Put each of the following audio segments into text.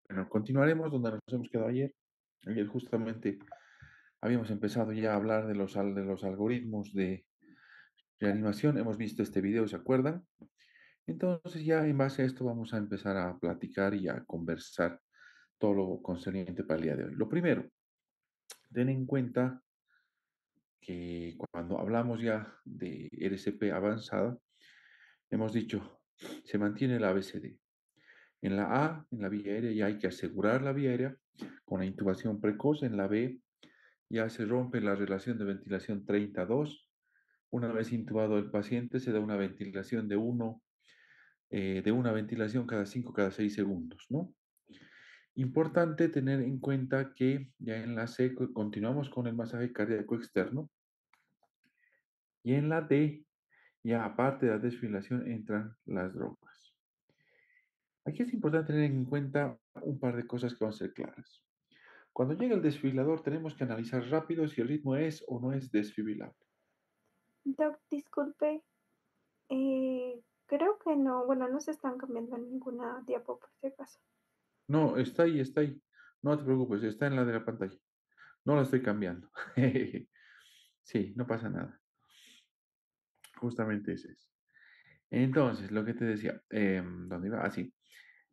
Bueno, continuaremos donde nos hemos quedado ayer. Ayer justamente habíamos empezado ya a hablar de de los algoritmos de reanimación. Hemos visto este video, ¿se acuerdan? Entonces ya en base a esto vamos a empezar a platicar y a conversar todo lo concerniente para el día de hoy. Lo primero, ten en cuenta que cuando hablamos ya de RCP avanzada, hemos dicho, se mantiene la ABCD. En la A, en la vía aérea, ya hay que asegurar la vía aérea con la intubación precoz. En la B, ya se rompe la relación de ventilación 30-2. Una vez intubado el paciente, se da una ventilación de una ventilación cada 5, cada 6 segundos, ¿no? Importante tener en cuenta que ya en la C continuamos con el masaje cardíaco externo y en la D, ya aparte de la desfibrilación, entran las drogas. Aquí es importante tener en cuenta un par de cosas que van a ser claras. Cuando llega el desfibrilador, tenemos que analizar rápido si el ritmo es o no es desfibrilable. Doc, disculpe, creo que no, bueno, no se están cambiando ninguna diapo por si acaso. No, está ahí, está ahí. No te preocupes, está en la de la pantalla. No la estoy cambiando. Sí, no pasa nada. Justamente ese es. Entonces, lo que te decía, ¿dónde iba? Así.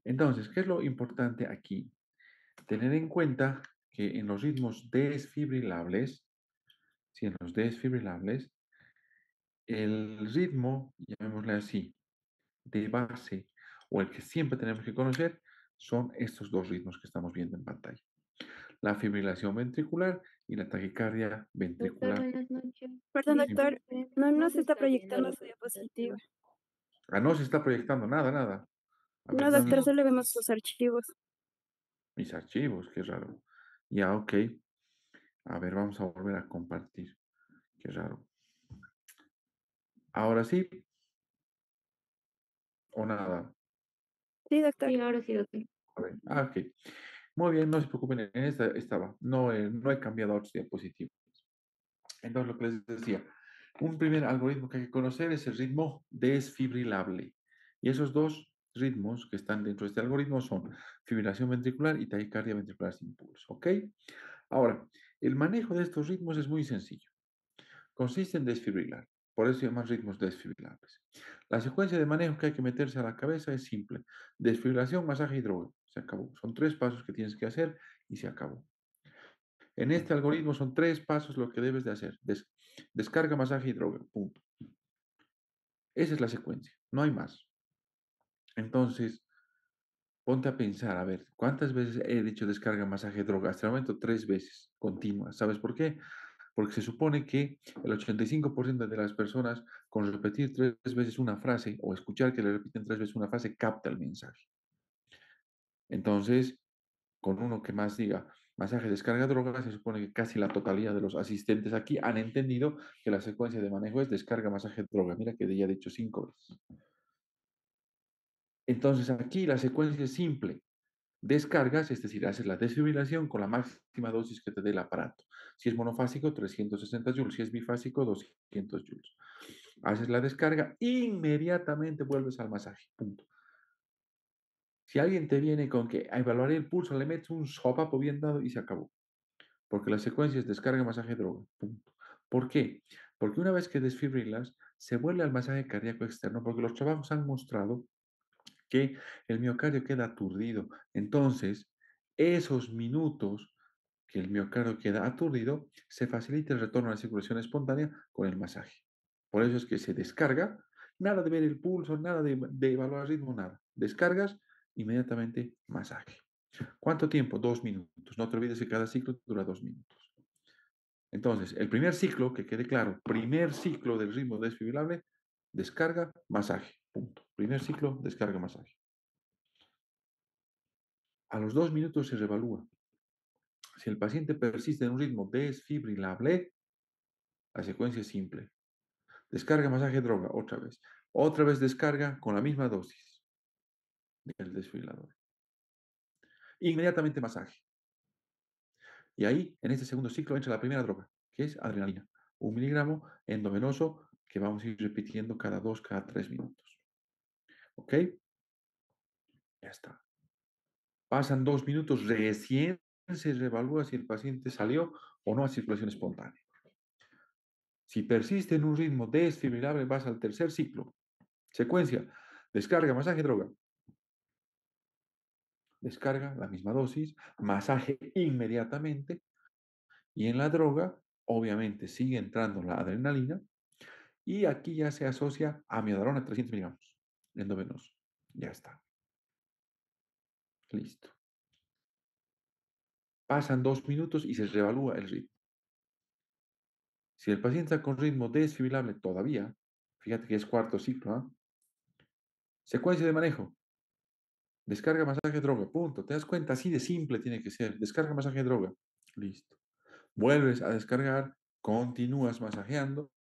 Entonces, ¿qué es lo importante aquí? Tener en cuenta que en los ritmos desfibrilables, si en los desfibrilables, el ritmo, llamémosle así, de base o el que siempre tenemos que conocer, son estos dos ritmos que estamos viendo en pantalla. La fibrilación ventricular y la taquicardia Doctor, ventricular. buenas noches. Perdón, Dime. doctor, Disculpe, no no nos se está está viendo proyectando la su diapositiva. presentación. Ah, no se está proyectando nada, nada. A ver, No, dame doctor, solo vemos sus archivos. mis archivos, qué raro. Ya, ok. A ver, vamos a volver a compartir. Qué raro. Ahora sí o nada. Sí, doctor. Sí, ahora sí, doctor. A ver, ok. Muy bien, no se preocupen, en esta estaba. No, no he cambiado a otros diapositivos. Entonces, lo que les decía, un primer algoritmo que hay que conocer es el ritmo desfibrilable. Y esos dos ritmos que están dentro de este algoritmo son fibrilación ventricular y taquicardia ventricular sin pulso. ¿Ok? Ahora, el manejo de estos ritmos es muy sencillo. Consiste en desfibrilar. Por eso se llaman ritmos desfibrilables. La secuencia de manejo que hay que meterse a la cabeza es simple. Desfibrilación, masaje y droga. Se acabó. Son tres pasos que tienes que hacer y se acabó. En este algoritmo son tres pasos lo que debes de hacer. Descarga, masaje y droga. Punto. Esa es la secuencia. No hay más. Entonces, ponte a pensar, a ver, ¿cuántas veces he dicho descarga, masaje, droga? Hasta el momento tres veces continuas. ¿Sabes por qué? Porque se supone que el 85% de las personas con repetir tres veces una frase o escuchar que le repiten tres veces una frase capta el mensaje. Entonces, con uno que más diga masaje, descarga, droga, se supone que casi la totalidad de los asistentes aquí han entendido que la secuencia de manejo es descarga, masaje, droga. Mira que ya he dicho cinco veces. Entonces, aquí la secuencia es simple. Descargas, es decir, haces la desfibrilación con la máxima dosis que te dé el aparato. Si es monofásico, 360 joules. Si es bifásico, 200 joules. Haces la descarga, inmediatamente vuelves al masaje. Punto. Si alguien te viene con que a evaluar el pulso, le metes un sopapo bien dado y se acabó. Porque la secuencia es descarga, masaje, droga. Punto. ¿Por qué? Porque una vez que desfibrilas, se vuelve al masaje cardíaco externo, porque los trabajos han mostrado que el miocardio queda aturdido. Entonces, esos minutos que el miocardio queda aturdido, se facilita el retorno a la circulación espontánea con el masaje. Por eso es que se descarga, nada de ver el pulso, nada de evaluar el ritmo, nada. Descargas, inmediatamente masaje. ¿Cuánto tiempo? 2 minutos. No te olvides que cada ciclo dura 2 minutos. Entonces, el primer ciclo, que quede claro, primer ciclo del ritmo desfibrilable, descarga, masaje. Punto. Primer ciclo, descarga, masaje. A los 2 minutos se revalúa. Si el paciente persiste en un ritmo desfibrilable, la secuencia es simple. Descarga, masaje, droga, otra vez. Otra vez descarga con la misma dosis del desfibrilador. Inmediatamente masaje. Y ahí, en este segundo ciclo, entra la primera droga, que es adrenalina. 1 miligramo endovenoso que vamos a ir repitiendo cada 2, cada 3 minutos. ¿Ok? Ya está. Pasan 2 minutos, recién se reevalúa si el paciente salió o no a circulación espontánea. Si persiste en un ritmo desfibrilable, vas al tercer ciclo. Secuencia, descarga, masaje, droga. Descarga, la misma dosis, masaje inmediatamente y en la droga, obviamente, sigue entrando la adrenalina y aquí ya se asocia a amiodarona 300 miligramos endovenoso. Ya está, listo. Pasan 2 minutos y se reevalúa el ritmo. Si el paciente está con ritmo desfibrilable todavía, fíjate que es cuarto ciclo, ¿ah? Secuencia de manejo. Descarga, masaje, droga. Punto. ¿Te das cuenta? Así de simple tiene que ser. Descarga, masaje, droga. Listo. Vuelves a descargar, continúas masajeando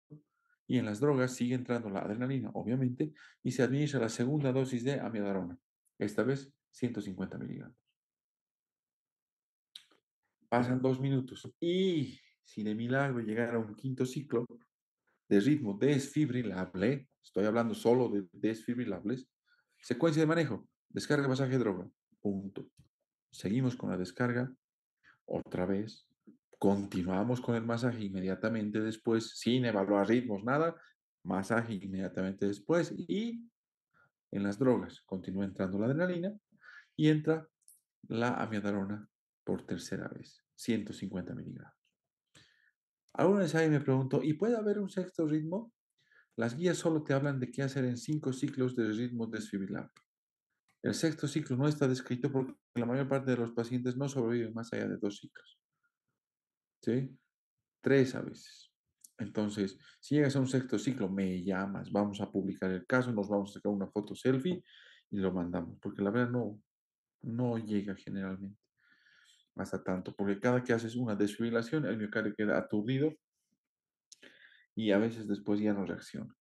y en las drogas sigue entrando la adrenalina, obviamente, y se administra la segunda dosis de amiodarona. Esta vez 150 miligramos. Pasan 2 minutos y si de milagro llegara a un quinto ciclo de ritmo desfibrilable, estoy hablando solo de desfibrilables, secuencia de manejo, descarga, masaje, droga. Punto. Seguimos con la descarga otra vez. Continuamos con el masaje inmediatamente después, sin evaluar ritmos, nada. Masaje inmediatamente después y en las drogas continúa entrando la adrenalina y entra la amiodarona por tercera vez, 150 miligramos. Alguna vez alguien me preguntó, ¿y puede haber un sexto ritmo? Las guías solo te hablan de qué hacer en 5 ciclos de ritmo desfibrilable. El sexto ciclo no está descrito porque la mayor parte de los pacientes no sobreviven más allá de 2 ciclos. ¿Sí? 3 a veces. Entonces, si llegas a un sexto ciclo, me llamas, vamos a publicar el caso, nos vamos a sacar una foto selfie y lo mandamos, porque la verdad no llega generalmente hasta tanto, porque cada que haces una desfibrilación, el miocardio queda aturdido y a veces después ya no reacciona.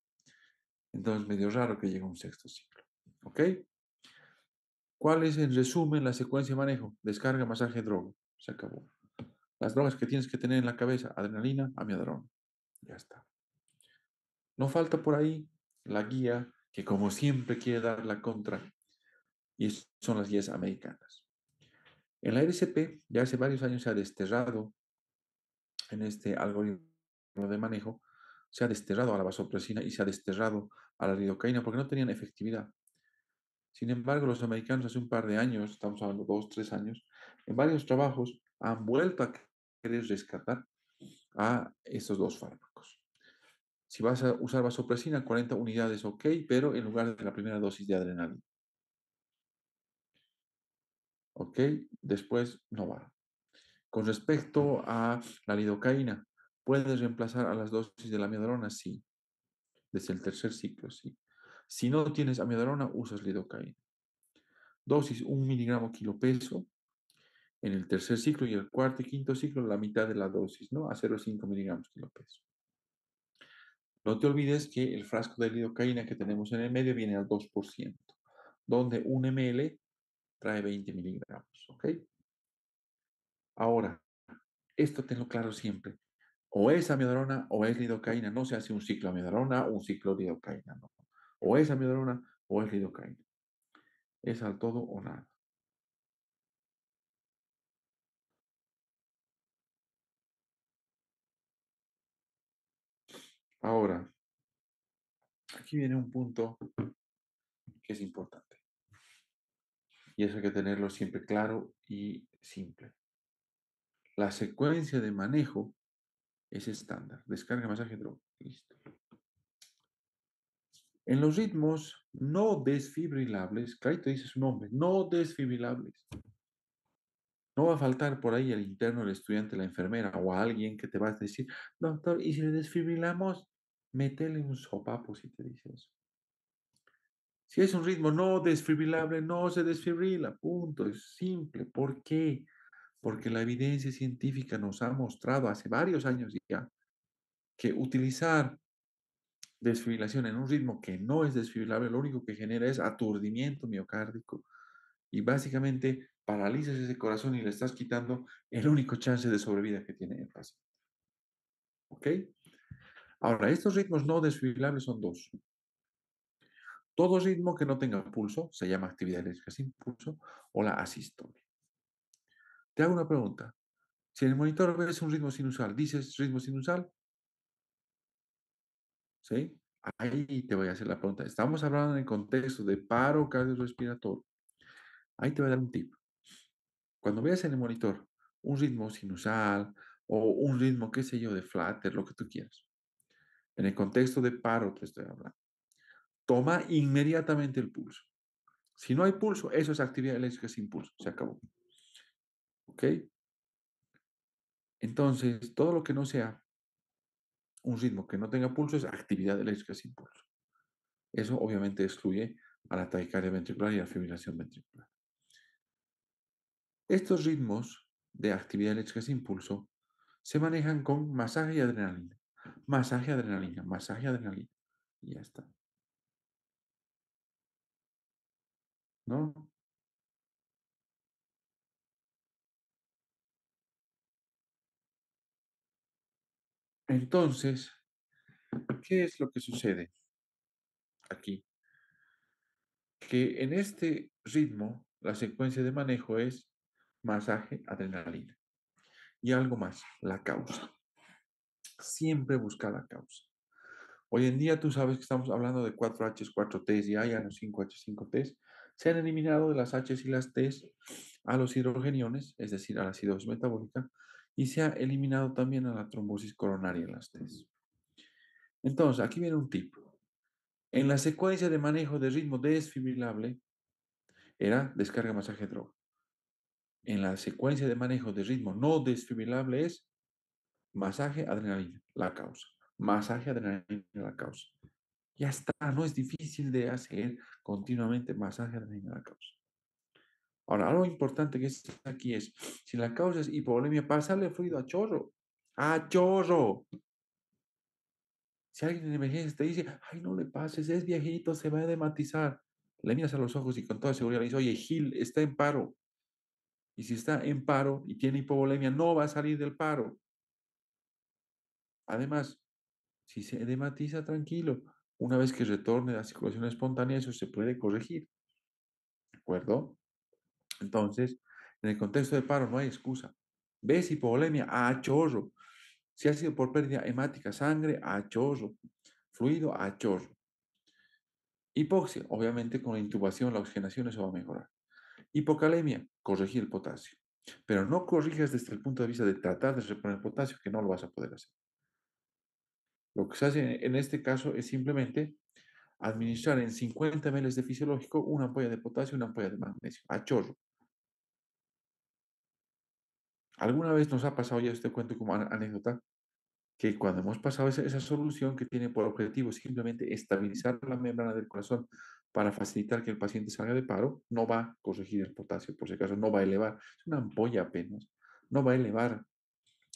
Entonces, medio raro que llegue a un sexto ciclo. ¿Ok? ¿Cuál es en resumen la secuencia de manejo? Descarga, masaje, droga. Se acabó. Las drogas que tienes que tener en la cabeza, adrenalina, amiodarona. Ya está. No falta por ahí la guía que como siempre quiere dar la contra y son las guías americanas. En la RCP ya hace varios años se ha desterrado en este algoritmo de manejo, se ha desterrado a la vasopresina y se ha desterrado a la lidocaína porque no tenían efectividad. Sin embargo, los americanos hace un par de años, estamos hablando 2, 3 años, en varios trabajos han vuelto a querer rescatar a estos dos fármacos. Si vas a usar vasopresina, 40 unidades, ok, pero en lugar de la primera dosis de adrenalina. Ok, después no va. Con respecto a la lidocaína, ¿puedes reemplazar a las dosis de la amiodarona? Sí, desde el tercer ciclo, sí. Si no tienes amiodarona, usas lidocaína. Dosis 1 miligramo kilo peso en el tercer ciclo y el cuarto y quinto ciclo la mitad de la dosis, ¿no? A 0,5 miligramos kilo peso. No te olvides que el frasco de lidocaína que tenemos en el medio viene al 2%, donde 1 ml trae 20 miligramos, ¿ok? Ahora, esto tenlo claro siempre. O es amiodarona o es lidocaína. No se hace un ciclo amiodarona o un ciclo lidocaína, no. O es amiodarona o es lidocaína. Es al todo o nada. Ahora, aquí viene un punto que es importante. Y eso hay que tenerlo siempre claro y simple. La secuencia de manejo es estándar. Descarga, masaje, droga. Listo. En los ritmos no desfibrilables, clarito dice su nombre, no desfibrilables. No va a faltar por ahí el interno, el estudiante, la enfermera o alguien que te va a decir, doctor, ¿y si le desfibrilamos? Métele un sopapo si te dice eso. Si es un ritmo no desfibrilable, no se desfibrila, punto, es simple. ¿Por qué? Porque la evidencia científica nos ha mostrado hace varios años ya que utilizar desfibrilación en un ritmo que no es desfibrilable, lo único que genera es aturdimiento miocárdico y básicamente paralizas ese corazón y le estás quitando el único chance de sobrevida que tiene el paciente. ¿Ok? Ahora, estos ritmos no desfibrilables son dos. Todo ritmo que no tenga pulso se llama actividad eléctrica sin pulso o la asistolia. Te hago una pregunta. Si en el monitor ves un ritmo sinusal, dices ritmo sinusal, ¿sí? Ahí te voy a hacer la pregunta. Estamos hablando en el contexto de paro cardiorrespiratorio. Ahí te voy a dar un tip. Cuando veas en el monitor un ritmo sinusal o un ritmo, qué sé yo, de flutter, lo que tú quieras. En el contexto de paro te estoy hablando. Toma inmediatamente el pulso. Si no hay pulso, eso es actividad eléctrica sin pulso. Se acabó. ¿Ok? Entonces, todo lo que no sea un ritmo que no tenga pulso es actividad eléctrica sin pulso. Eso obviamente excluye a la taquicardia ventricular y a la fibrilación ventricular. Estos ritmos de actividad eléctrica sin pulso se manejan con masaje y adrenalina. Masaje, adrenalina, masaje, adrenalina. Y ya está. ¿No? Entonces, ¿qué es lo que sucede aquí? Que en este ritmo, la secuencia de manejo es masaje, adrenalina. Y algo más, la causa. Siempre busca la causa. Hoy en día tú sabes que estamos hablando de 4Hs, 4Ts y ya los 5H, 5Ts. Se han eliminado de las Hs y las Ts a los hidrogeniones, es decir, a la acidosis metabólica, y se ha eliminado también a la trombosis coronaria en las Ts. Entonces, aquí viene un tip. En la secuencia de manejo de ritmo desfibrilable era descarga, masaje, droga. En la secuencia de manejo de ritmo no desfibrilable es masaje, adrenalina, la causa. Masaje, adrenalina, la causa. Ya está, no es difícil de hacer continuamente masaje, adrenalina, la causa. Ahora, algo importante que es aquí es, si la causa es hipovolemia, pasarle fluido a chorro. ¡A chorro! Si alguien en emergencia te dice, ay, no le pases, es viejito, se va a dematizar. Le miras a los ojos y con toda seguridad le dices, oye, Gil, está en paro. Y si está en paro y tiene hipovolemia, no va a salir del paro. Además, si se dematiza, tranquilo. Una vez que retorne la circulación espontánea, eso se puede corregir. ¿De acuerdo? Entonces, en el contexto de paro no hay excusa. ¿Ves hipovolemia? A chorro. Si ha sido por pérdida hemática, sangre, a chorro. Fluido, a chorro. Hipoxia, obviamente con la intubación, la oxigenación, eso va a mejorar. Hipocalemia, corregir el potasio. Pero no corrijas desde el punto de vista de tratar de reponer el potasio, que no lo vas a poder hacer. Lo que se hace en este caso es simplemente administrar en 50 ml de fisiológico una ampolla de potasio y una ampolla de magnesio, a chorro. ¿Alguna vez nos ha pasado, ya os te cuento como anécdota, que cuando hemos pasado esa solución que tiene por objetivo simplemente estabilizar la membrana del corazón para facilitar que el paciente salga de paro, no va a corregir el potasio, por si acaso no va a elevar, es una ampolla apenas, no va a elevar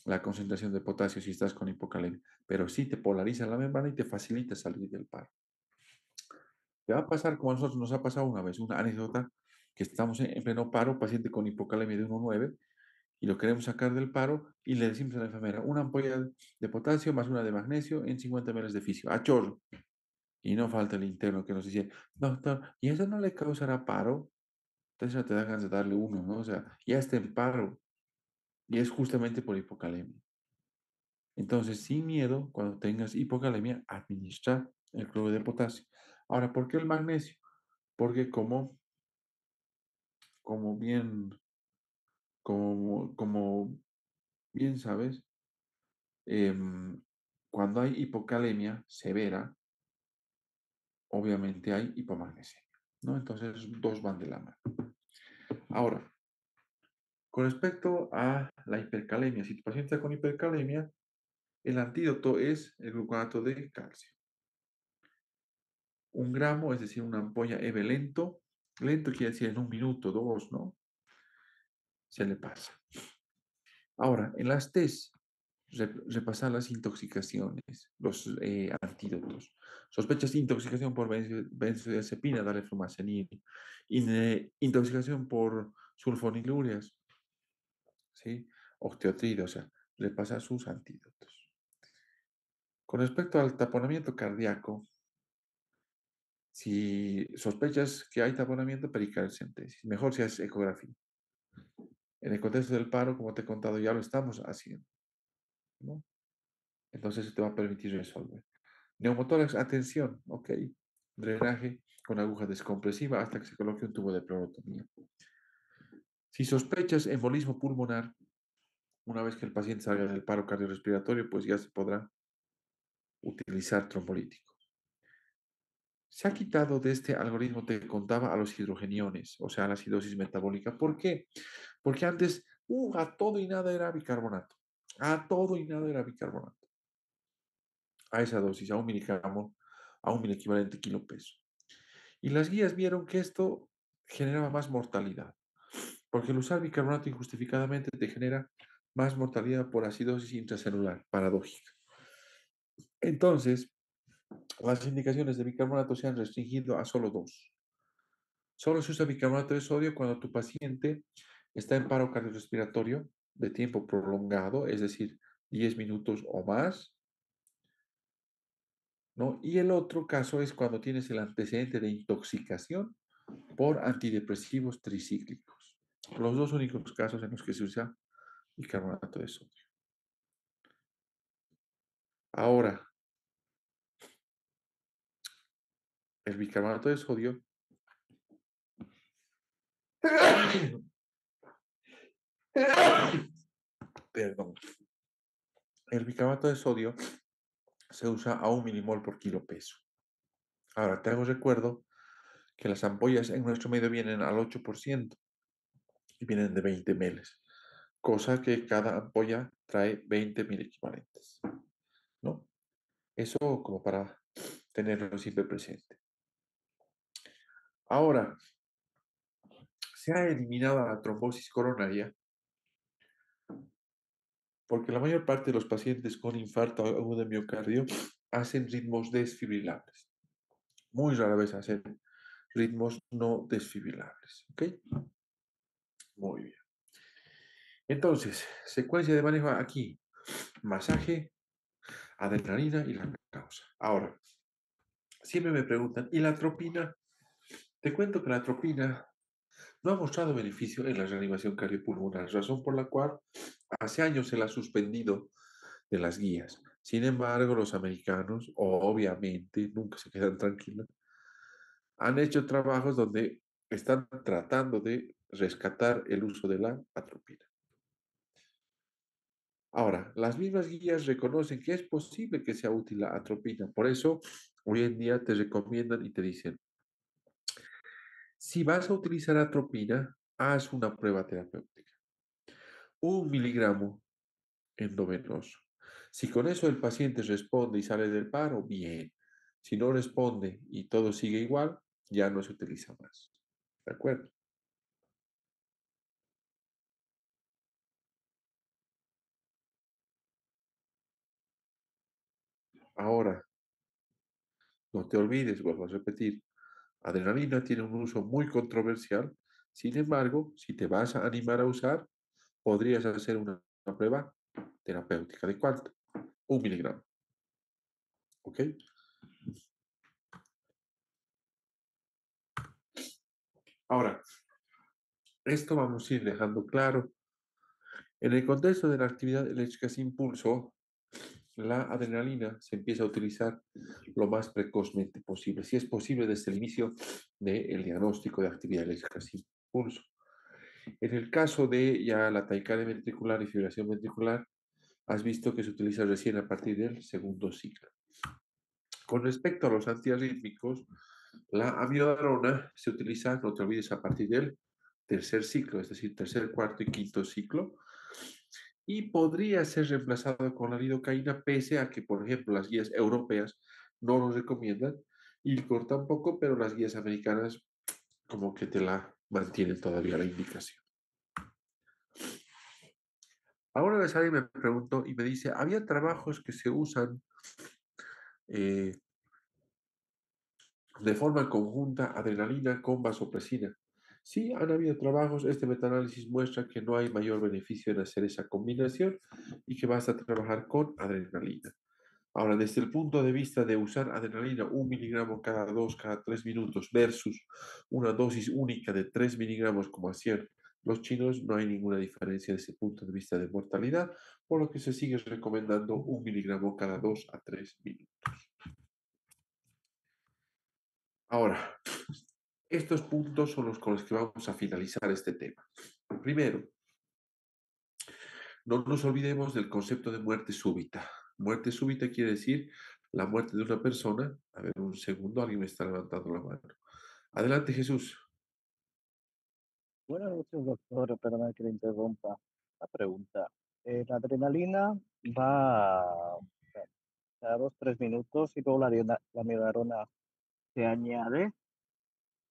la concentración de potasio si estás con hipocalemia, pero sí te polariza la membrana y te facilita salir del paro. Te va a pasar como a nosotros nos ha pasado una vez, una anécdota, que estamos en pleno paro, paciente con hipocalemia de 1,9 y lo queremos sacar del paro y le decimos a la enfermera, una ampolla de potasio más una de magnesio en 50 ml de fisio, a chorro. Y no falta el interno que nos dice, doctor, ¿y eso no le causará paro? Entonces no te da ganas de darle uno, ¿no? O sea, ya está en paro y es justamente por hipocalemia. Entonces, sin miedo, cuando tengas hipocalemia, administra el cloruro de potasio. Ahora, ¿por qué el magnesio? Porque como bien, como bien sabes, cuando hay hipocalemia severa, obviamente hay hipomagnesemia, ¿no? Entonces, dos van de la mano. Ahora, con respecto a la hipercalemia, si tu paciente está con hipercalemia, el antídoto es el gluconato de calcio. 1 gramo, es decir, una ampolla EVE lento. Lento quiere decir en 1 minuto, dos, ¿no? Se le pasa. Ahora, en las TES, repasar las intoxicaciones, los antídotos. Sospechas de intoxicación por benzodiazepina, dale flumazenil. Intoxicación por sulfonilurias, ¿sí? Octiotrida, o sea, repasa sus antídotos. Con respecto al taponamiento cardíaco, Si sospechas que hay taponamiento, pericardicentesis. Mejor si haces ecografía. En el contexto del paro, como te he contado, ya lo estamos haciendo, ¿no? Entonces, eso te va a permitir resolver. Neumotórax, atención, ok. Drenaje con aguja descompresiva hasta que se coloque un tubo de pleurotomía. Si sospechas embolismo pulmonar, una vez que el paciente salga del paro cardiorrespiratorio, pues ya se podrá utilizar trombolítico. Se ha quitado de este algoritmo, te contaba, a los hidrogeniones, o sea, a la acidosis metabólica. ¿Por qué? Porque antes, a todo y nada era bicarbonato. A todo y nada era bicarbonato. A esa dosis, a un miligramo, a un equivalente kilo peso. Y las guías vieron que esto generaba más mortalidad, porque el usar bicarbonato injustificadamente te genera más mortalidad por acidosis intracelular, paradójica. Entonces, las indicaciones de bicarbonato se han restringido a solo dos. Solo se usa bicarbonato de sodio cuando tu paciente está en paro cardiorrespiratorio de tiempo prolongado, es decir, 10 minutos o más, ¿no? Y el otro caso es cuando tienes el antecedente de intoxicación por antidepresivos tricíclicos. Los dos únicos casos en los que se usa bicarbonato de sodio. Ahora, el bicarbonato de sodio, perdón, el bicarbonato de sodio se usa a 1 milimol por kilo peso. Ahora, te hago recuerdo que las ampollas en nuestro medio vienen al 8% y vienen de 20 ml, cosa que cada ampolla trae 20.000 equivalentes, ¿no? Eso como para tenerlo siempre presente. Ahora, se ha eliminado la trombosis coronaria porque la mayor parte de los pacientes con infarto agudo de miocardio hacen ritmos desfibrilables. Muy rara vez hacen ritmos no desfibrilables. ¿Ok? Muy bien. Entonces, secuencia de manejo aquí. Masaje, adrenalina y la causa. Ahora, siempre me preguntan, ¿y la atropina? Te cuento que la atropina no ha mostrado beneficio en la reanimación cardiopulmonar, razón por la cual hace años se la ha suspendido de las guías. Sin embargo, los americanos, obviamente, nunca se quedan tranquilos, han hecho trabajos donde están tratando de rescatar el uso de la atropina. Ahora, las mismas guías reconocen que es posible que sea útil la atropina. Por eso, hoy en día te recomiendan y te dicen, si vas a utilizar atropina, haz una prueba terapéutica. 1 miligramo endovenoso. Si con eso el paciente responde y sale del paro, bien. Si no responde y todo sigue igual, ya no se utiliza más. ¿De acuerdo? Ahora, no te olvides, vuelvo a repetir, adrenalina tiene un uso muy controversial. Sin embargo, si te vas a animar a usar, podrías hacer una prueba terapéutica. ¿De cuánto? 1 miligramo. ¿Ok? Ahora, esto vamos a ir dejando claro. En el contexto de la actividad eléctrica sin pulso, la adrenalina se empieza a utilizar lo más precozmente posible, si es posible desde el inicio del diagnóstico de actividad eléctrica sin pulso. En el caso de ya la taquicardia ventricular y fibrilación ventricular, has visto que se utiliza recién a partir del segundo ciclo. Con respecto a los antiarrítmicos, la amiodarona se utiliza, no te olvides, a partir del tercer ciclo, es decir, tercer, cuarto y quinto ciclo, y podría ser reemplazado con la lidocaína, pese a que, por ejemplo, las guías europeas no lo recomiendan, y ILCOR tampoco, pero las guías americanas como que te la mantienen todavía la indicación. Ahora alguien me preguntó y me dice, ¿había trabajos que se usan eh, de forma conjunta adrenalina con vasopresina? Sí, han habido trabajos. Este metaanálisis muestra que no hay mayor beneficio en hacer esa combinación y que basta trabajar con adrenalina. Ahora, desde el punto de vista de usar adrenalina 1 miligramo cada 2, cada 3 minutos versus una dosis única de 3 miligramos como hacían los chinos, no hay ninguna diferencia desde el punto de vista de mortalidad, por lo que se sigue recomendando 1 miligramo cada 2 a 3 minutos. Ahora, estos puntos son los con los que vamos a finalizar este tema. Primero, no nos olvidemos del concepto de muerte súbita. Muerte súbita quiere decir la muerte de una persona. A ver, un segundo, alguien me está levantando la mano. Adelante, Jesús. Buenas noches, doctor. Perdón que le interrumpa. Una pregunta. La adrenalina va cada 2, 3 minutos y luego la amiodarona se añade,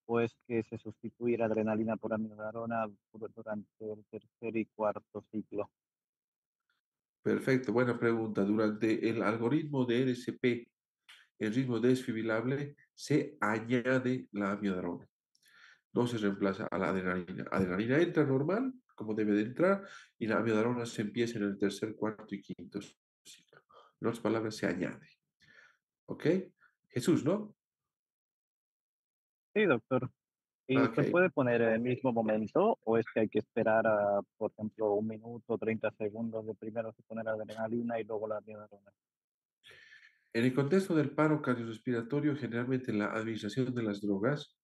pues que se sustituye la adrenalina por amiodarona durante el tercer y cuarto ciclo. Perfecto, buena pregunta. Durante el algoritmo de RSP, el ritmo desfibrilable, se añade la amiodarona. No se reemplaza a la adrenalina. Adrenalina entra normal, como debe de entrar, y la amiodarona se empieza en el tercer, cuarto y quinto ciclo. En otras palabras, se añade. ¿Ok? Jesús, ¿no? Sí, doctor. ¿Y Ok. se puede poner en el mismo momento o es que hay que esperar a, por ejemplo, 1 minuto, 30 segundos de primero se pone la adrenalina y luego la amiodarona? En el contexto del paro cardiorrespiratorio, generalmente la administración de las drogas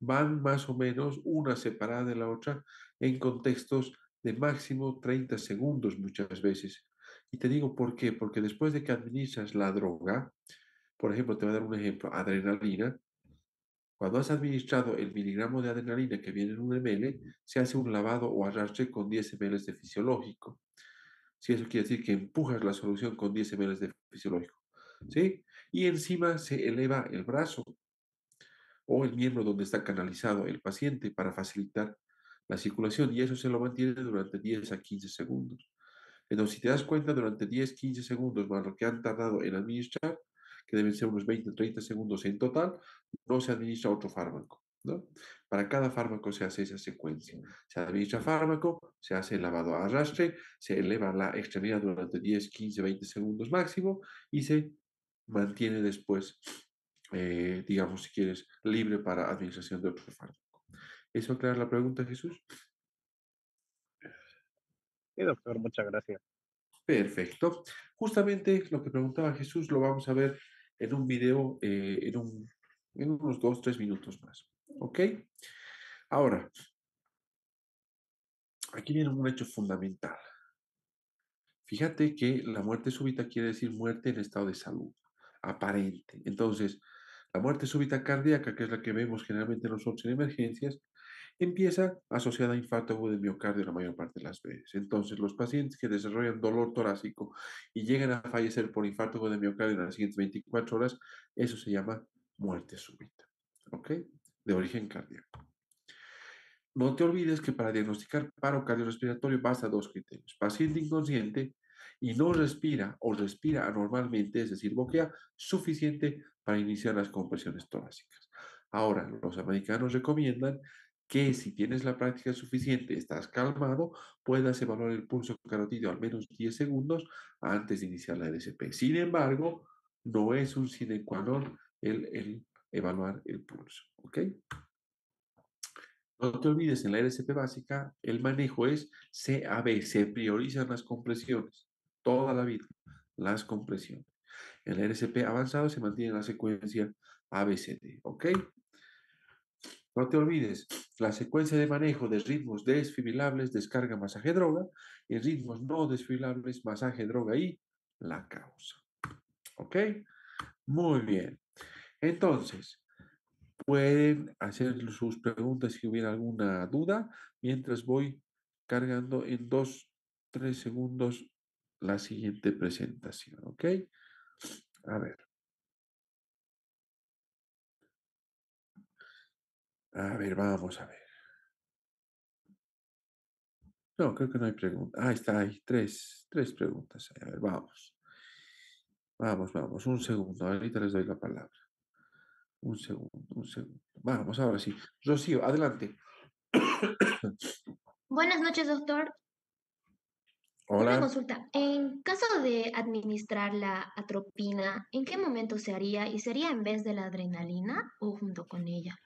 van más o menos una separada de la otra en contextos de máximo 30 segundos muchas veces. Y te digo por qué, porque después de que administras la droga, por ejemplo, te voy a dar un ejemplo, adrenalina, cuando has administrado el miligramo de adrenalina que viene en un ml, se hace un lavado o arrastre con 10 ml de fisiológico. Si eso quiere decir que empujas la solución con 10 ml de fisiológico, ¿sí? Y encima se eleva el brazo o el miembro donde está canalizado el paciente para facilitar la circulación y eso se lo mantiene durante 10 a 15 segundos. Entonces, si te das cuenta, durante 10, 15 segundos más lo que han tardado en administrar, que deben ser unos 20, 30 segundos en total, no se administra otro fármaco, ¿no? Para cada fármaco se hace esa secuencia. Se administra fármaco, se hace el lavado a arrastre, se eleva la extremidad durante 10, 15, 20 segundos máximo y se mantiene después, digamos, si quieres, libre para administración de otro fármaco. ¿Eso aclara la pregunta, Jesús? Sí, doctor, muchas gracias. Perfecto. Justamente lo que preguntaba Jesús lo vamos a ver en un video en unos 2, 3 minutos más. ¿Ok? Ahora, aquí viene un hecho fundamental. Fíjate que la muerte súbita quiere decir muerte en estado de salud, aparente. Entonces, la muerte súbita cardíaca, que es la que vemos generalmente nosotros en emergencias, empieza asociada a infarto agudo de miocardio la mayor parte de las veces. Entonces, los pacientes que desarrollan dolor torácico y llegan a fallecer por infarto agudo de miocardio en las siguientes 24 horas, eso se llama muerte súbita, ¿ok? De origen cardíaco. No te olvides que para diagnosticar paro cardiorrespiratorio basta dos criterios. Paciente inconsciente y no respira o respira anormalmente, es decir, boquea suficiente para iniciar las compresiones torácicas. Ahora, los americanos recomiendan que si tienes la práctica suficiente, estás calmado, puedas evaluar el pulso carotídeo al menos 10 segundos antes de iniciar la LSP. Sin embargo, no es un sine qua non el evaluar el pulso. ¿Ok? No te olvides, en la RCP básica, el manejo es CAB, se priorizan las compresiones, toda la vida, las compresiones. En la RCP avanzado se mantiene la secuencia ABCD, ¿ok? No te olvides, la secuencia de manejo de ritmos desfibrilables, descarga, masaje, droga, y ritmos no desfibrilables, masaje, droga y la causa, ¿ok? Muy bien. Entonces, pueden hacer sus preguntas si hubiera alguna duda, mientras voy cargando en 2, 3 segundos la siguiente presentación, ¿ok? A ver, vamos a ver. No, creo que no hay pregunta. Ah, está ahí, tres preguntas. A ver, vamos, un segundo, ahorita les doy la palabra. Un segundo, un segundo. Vamos, ahora sí. Rocío, adelante. Buenas noches, doctor. Una Hola, consulta. En caso de administrar la atropina, ¿en qué momento se haría? ¿Y sería en vez de la adrenalina o junto con ella?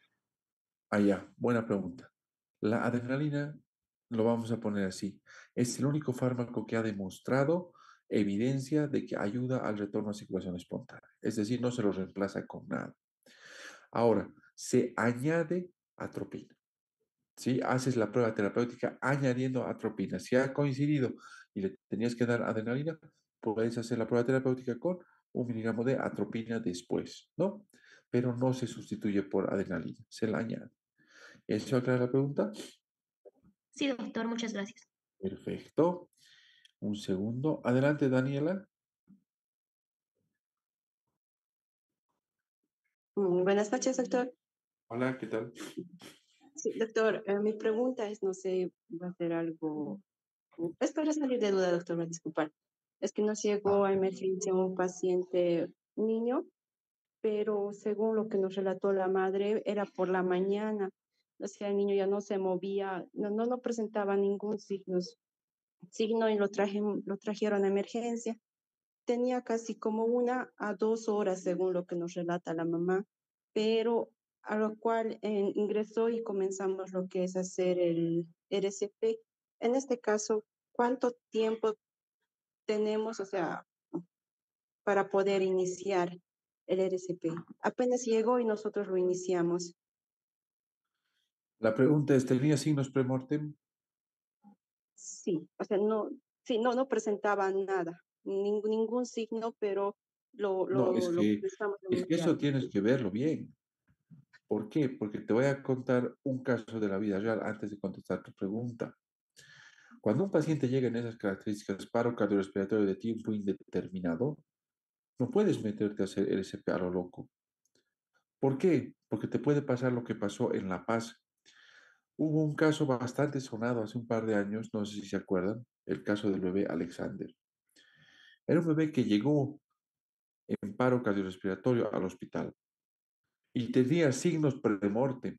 allá, buena pregunta. La adrenalina, lo vamos a poner así, es el único fármaco que ha demostrado evidencia de que ayuda al retorno a circulación espontánea. Es decir, no se lo reemplaza con nada. Ahora, se añade atropina. ¿Sí? Haces la prueba terapéutica añadiendo atropina. Si ha coincidido y le tenías que dar adrenalina, puedes hacer la prueba terapéutica con 1 miligramo de atropina después, ¿no? Pero no se sustituye por adrenalina, se la añade. ¿Eso aclara la pregunta? Sí, doctor, muchas gracias. Perfecto. Un segundo. Adelante, Daniela. Buenas noches, doctor. Hola, ¿qué tal? Sí, doctor, mi pregunta es, no sé, va a ser algo, es para salir de duda, doctor, me disculpar. Es que nos llegó Ah, a emergencia un paciente niño, pero según lo que nos relató la madre, era por la mañana. O sea, el niño ya no se movía, no presentaba ningún signo y lo trajeron a emergencia. Tenía casi como 1 a 2 horas, según lo que nos relata la mamá, pero a lo cual ingresó y comenzamos lo que es hacer el RCP. En este caso, ¿cuánto tiempo tenemos, o sea, para poder iniciar el RCP? Apenas llegó y nosotros lo iniciamos. la pregunta es, ¿tenía signos premortem? Sí, o sea, no, sí, no presentaba nada, ningún signo, pero No, lo comenzamos a es que iniciar. eso tienes que verlo bien. ¿Por qué? Porque te voy a contar un caso de la vida real antes de contestar tu pregunta. Cuando un paciente llega en esas características, paro cardiorrespiratorio de tiempo indeterminado, no puedes meterte a hacer RCP a lo loco. ¿Por qué? Porque te puede pasar lo que pasó en La Paz. Hubo un caso bastante sonado hace un par de años, no sé si se acuerdan, el caso del bebé Alexander. Era un bebé que llegó en paro cardiorrespiratorio al hospital y tenía signos premortem.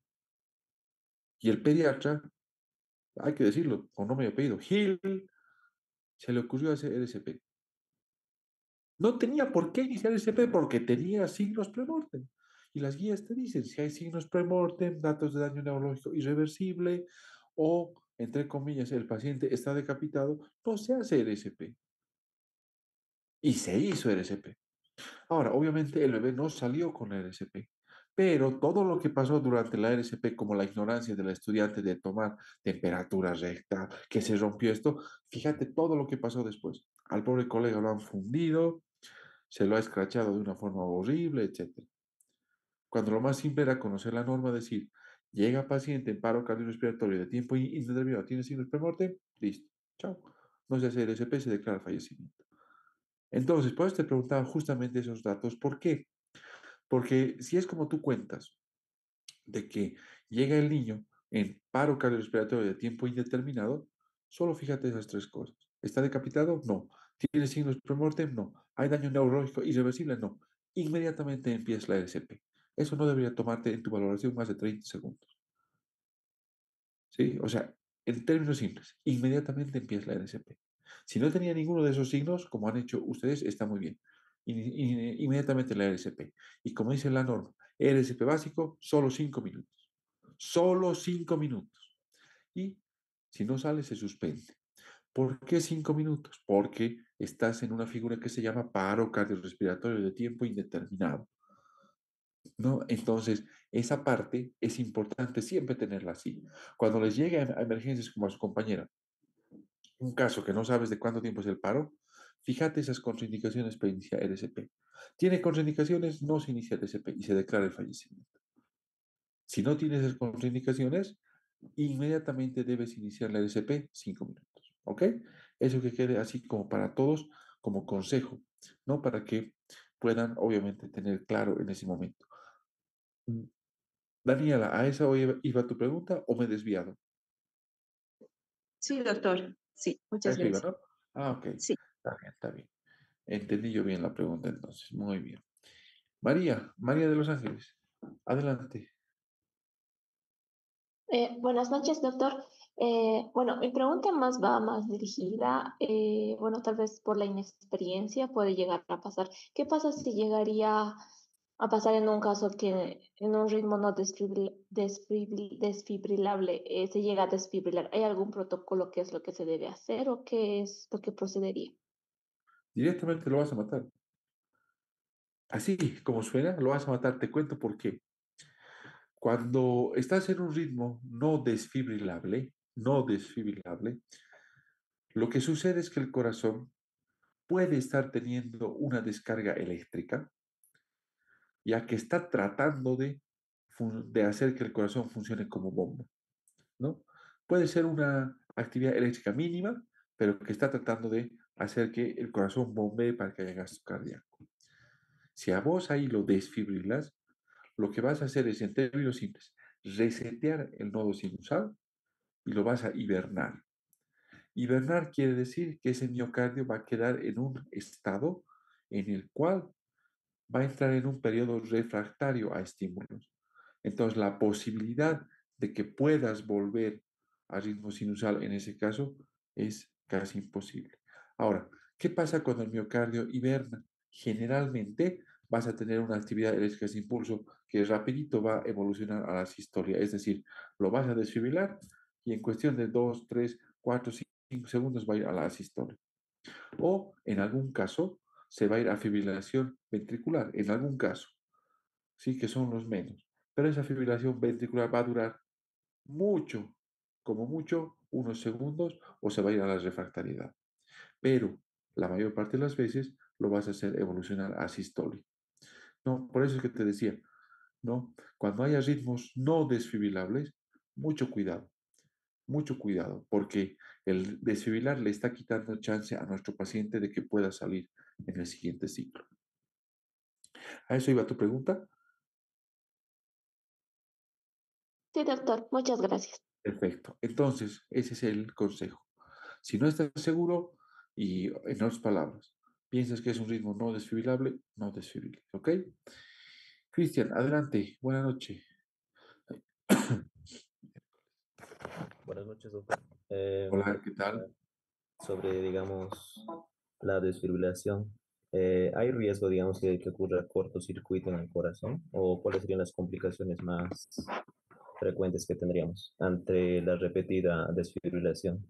Y el pediatra, hay que decirlo, con nombre y apellido, Gil, se le ocurrió hacer RCP. No tenía por qué iniciar RCP porque tenía signos premortem. Y las guías te dicen, si hay signos premortem, datos de daño neurológico irreversible o, entre comillas, el paciente está decapitado, no se hace RCP. Y se hizo RCP. Ahora, obviamente el bebé no salió con la RCP, pero todo lo que pasó durante la RCP, como la ignorancia de la estudiante de tomar temperatura recta, que se rompió esto, fíjate todo lo que pasó después. Al pobre colega lo han fundido, se lo ha escrachado de una forma horrible, etcétera. Cuando lo más simple era conocer la norma, decir, llega paciente en paro cardiorrespiratorio de tiempo indeterminado, tiene signos premortem, listo, chao. No se hace RCP, se declara fallecimiento. Entonces, por eso te preguntaba justamente esos datos. ¿Por qué? Porque si es como tú cuentas, de que llega el niño en paro cardiorrespiratorio de tiempo indeterminado, solo fíjate esas tres cosas. ¿Está decapitado? No. ¿Tiene signos premortem? No. ¿Hay daño neurológico irreversible? No. Inmediatamente empieza la RCP. Eso no debería tomarte en tu valoración más de 30 segundos. ¿Sí? O sea, en términos simples, inmediatamente empieza la RCP. Si no tenía ninguno de esos signos, como han hecho ustedes, está muy bien. Inmediatamente la RCP. Y como dice la norma, RCP básico, solo 5 minutos. Solo 5 minutos. Y si no sale, se suspende. ¿Por qué 5 minutos? Porque estás en una figura que se llama paro cardiorrespiratorio de tiempo indeterminado. ¿No? Entonces, esa parte es importante siempre tenerla así. Cuando les llegue a emergencias como a su compañera, un caso que no sabes de cuánto tiempo es el paro, fíjate esas contraindicaciones para iniciar RCP. ¿Tiene contraindicaciones? No se inicia RCP y se declara el fallecimiento. Si no tiene esas contraindicaciones, inmediatamente debes iniciar la RCP 5 minutos. ¿Ok? Eso que quede así como para todos, como consejo, ¿no? Para que puedan, obviamente, tener claro en ese momento. Daniela, ¿a esa iba tu pregunta o me he desviado? Sí, doctor. Sí, A muchas eso iba, gracias. ¿no? Ah, ok. Sí. Está bien, está bien. Entendí yo bien la pregunta entonces. Muy bien. María, María de Los Ángeles. Adelante. Buenas noches, doctor. Bueno, mi pregunta más va más dirigida, bueno, tal vez por la inexperiencia puede llegar a pasar. ¿Qué pasa si llegaría a pasar en un caso que en un ritmo no desfibrilable se llega a desfibrilar? ¿Hay algún protocolo que es lo que se debe hacer o qué es lo que procedería? Directamente lo vas a matar. Así como suena, lo vas a matar. Te cuento por qué. Cuando estás en un ritmo no desfibrilable, lo que sucede es que el corazón puede estar teniendo una descarga eléctrica, ya que está tratando de hacer que el corazón funcione como bomba, ¿no? Puede ser una actividad eléctrica mínima, pero que está tratando de hacer que el corazón bombee para que haya gasto cardíaco. Si a vos ahí lo desfibrilas, lo que vas a hacer es, en términos simples, resetear el nodo sinusal y lo vas a hibernar. Hibernar quiere decir que ese miocardio va a quedar en un estado en el cual va a entrar en un periodo refractario a estímulos. Entonces, la posibilidad de que puedas volver a ritmo sinusal en ese caso es casi imposible. Ahora, ¿qué pasa cuando el miocardio hiberna? Generalmente vas a tener una actividad eléctrica sin impulso que rapidito va a evolucionar a la sistolia, es decir, lo vas a desfibrilar y en cuestión de 2, 3, 4, 5 segundos va a ir a la asistolia. O en algún caso se va a ir a fibrilación ventricular, en algún caso, sí que son los menos. Pero esa fibrilación ventricular va a durar mucho, como mucho, unos segundos, o se va a ir a la refractariedad. Pero la mayor parte de las veces lo vas a hacer evolucionar a sistolia. No, por eso es que te decía, ¿no? Cuando haya ritmos no desfibrilables, mucho cuidado, porque el desfibrilar le está quitando chance a nuestro paciente de que pueda salir en el siguiente ciclo. ¿A eso iba tu pregunta? Sí, doctor, muchas gracias. Perfecto. Entonces, ese es el consejo. Si no estás seguro, y en otras palabras, piensas que es un ritmo no desfibrilable, no desfibriles, ¿ok? Cristian, adelante. Buenas noches. Buenas noches, doctor. Mi Hola, ¿qué pregunta tal? sobre, digamos, la desfibrilación. ¿Hay riesgo, digamos, de que ocurra cortocircuito en el corazón? ¿O cuáles serían las complicaciones más frecuentes que tendríamos ante la repetida desfibrilación?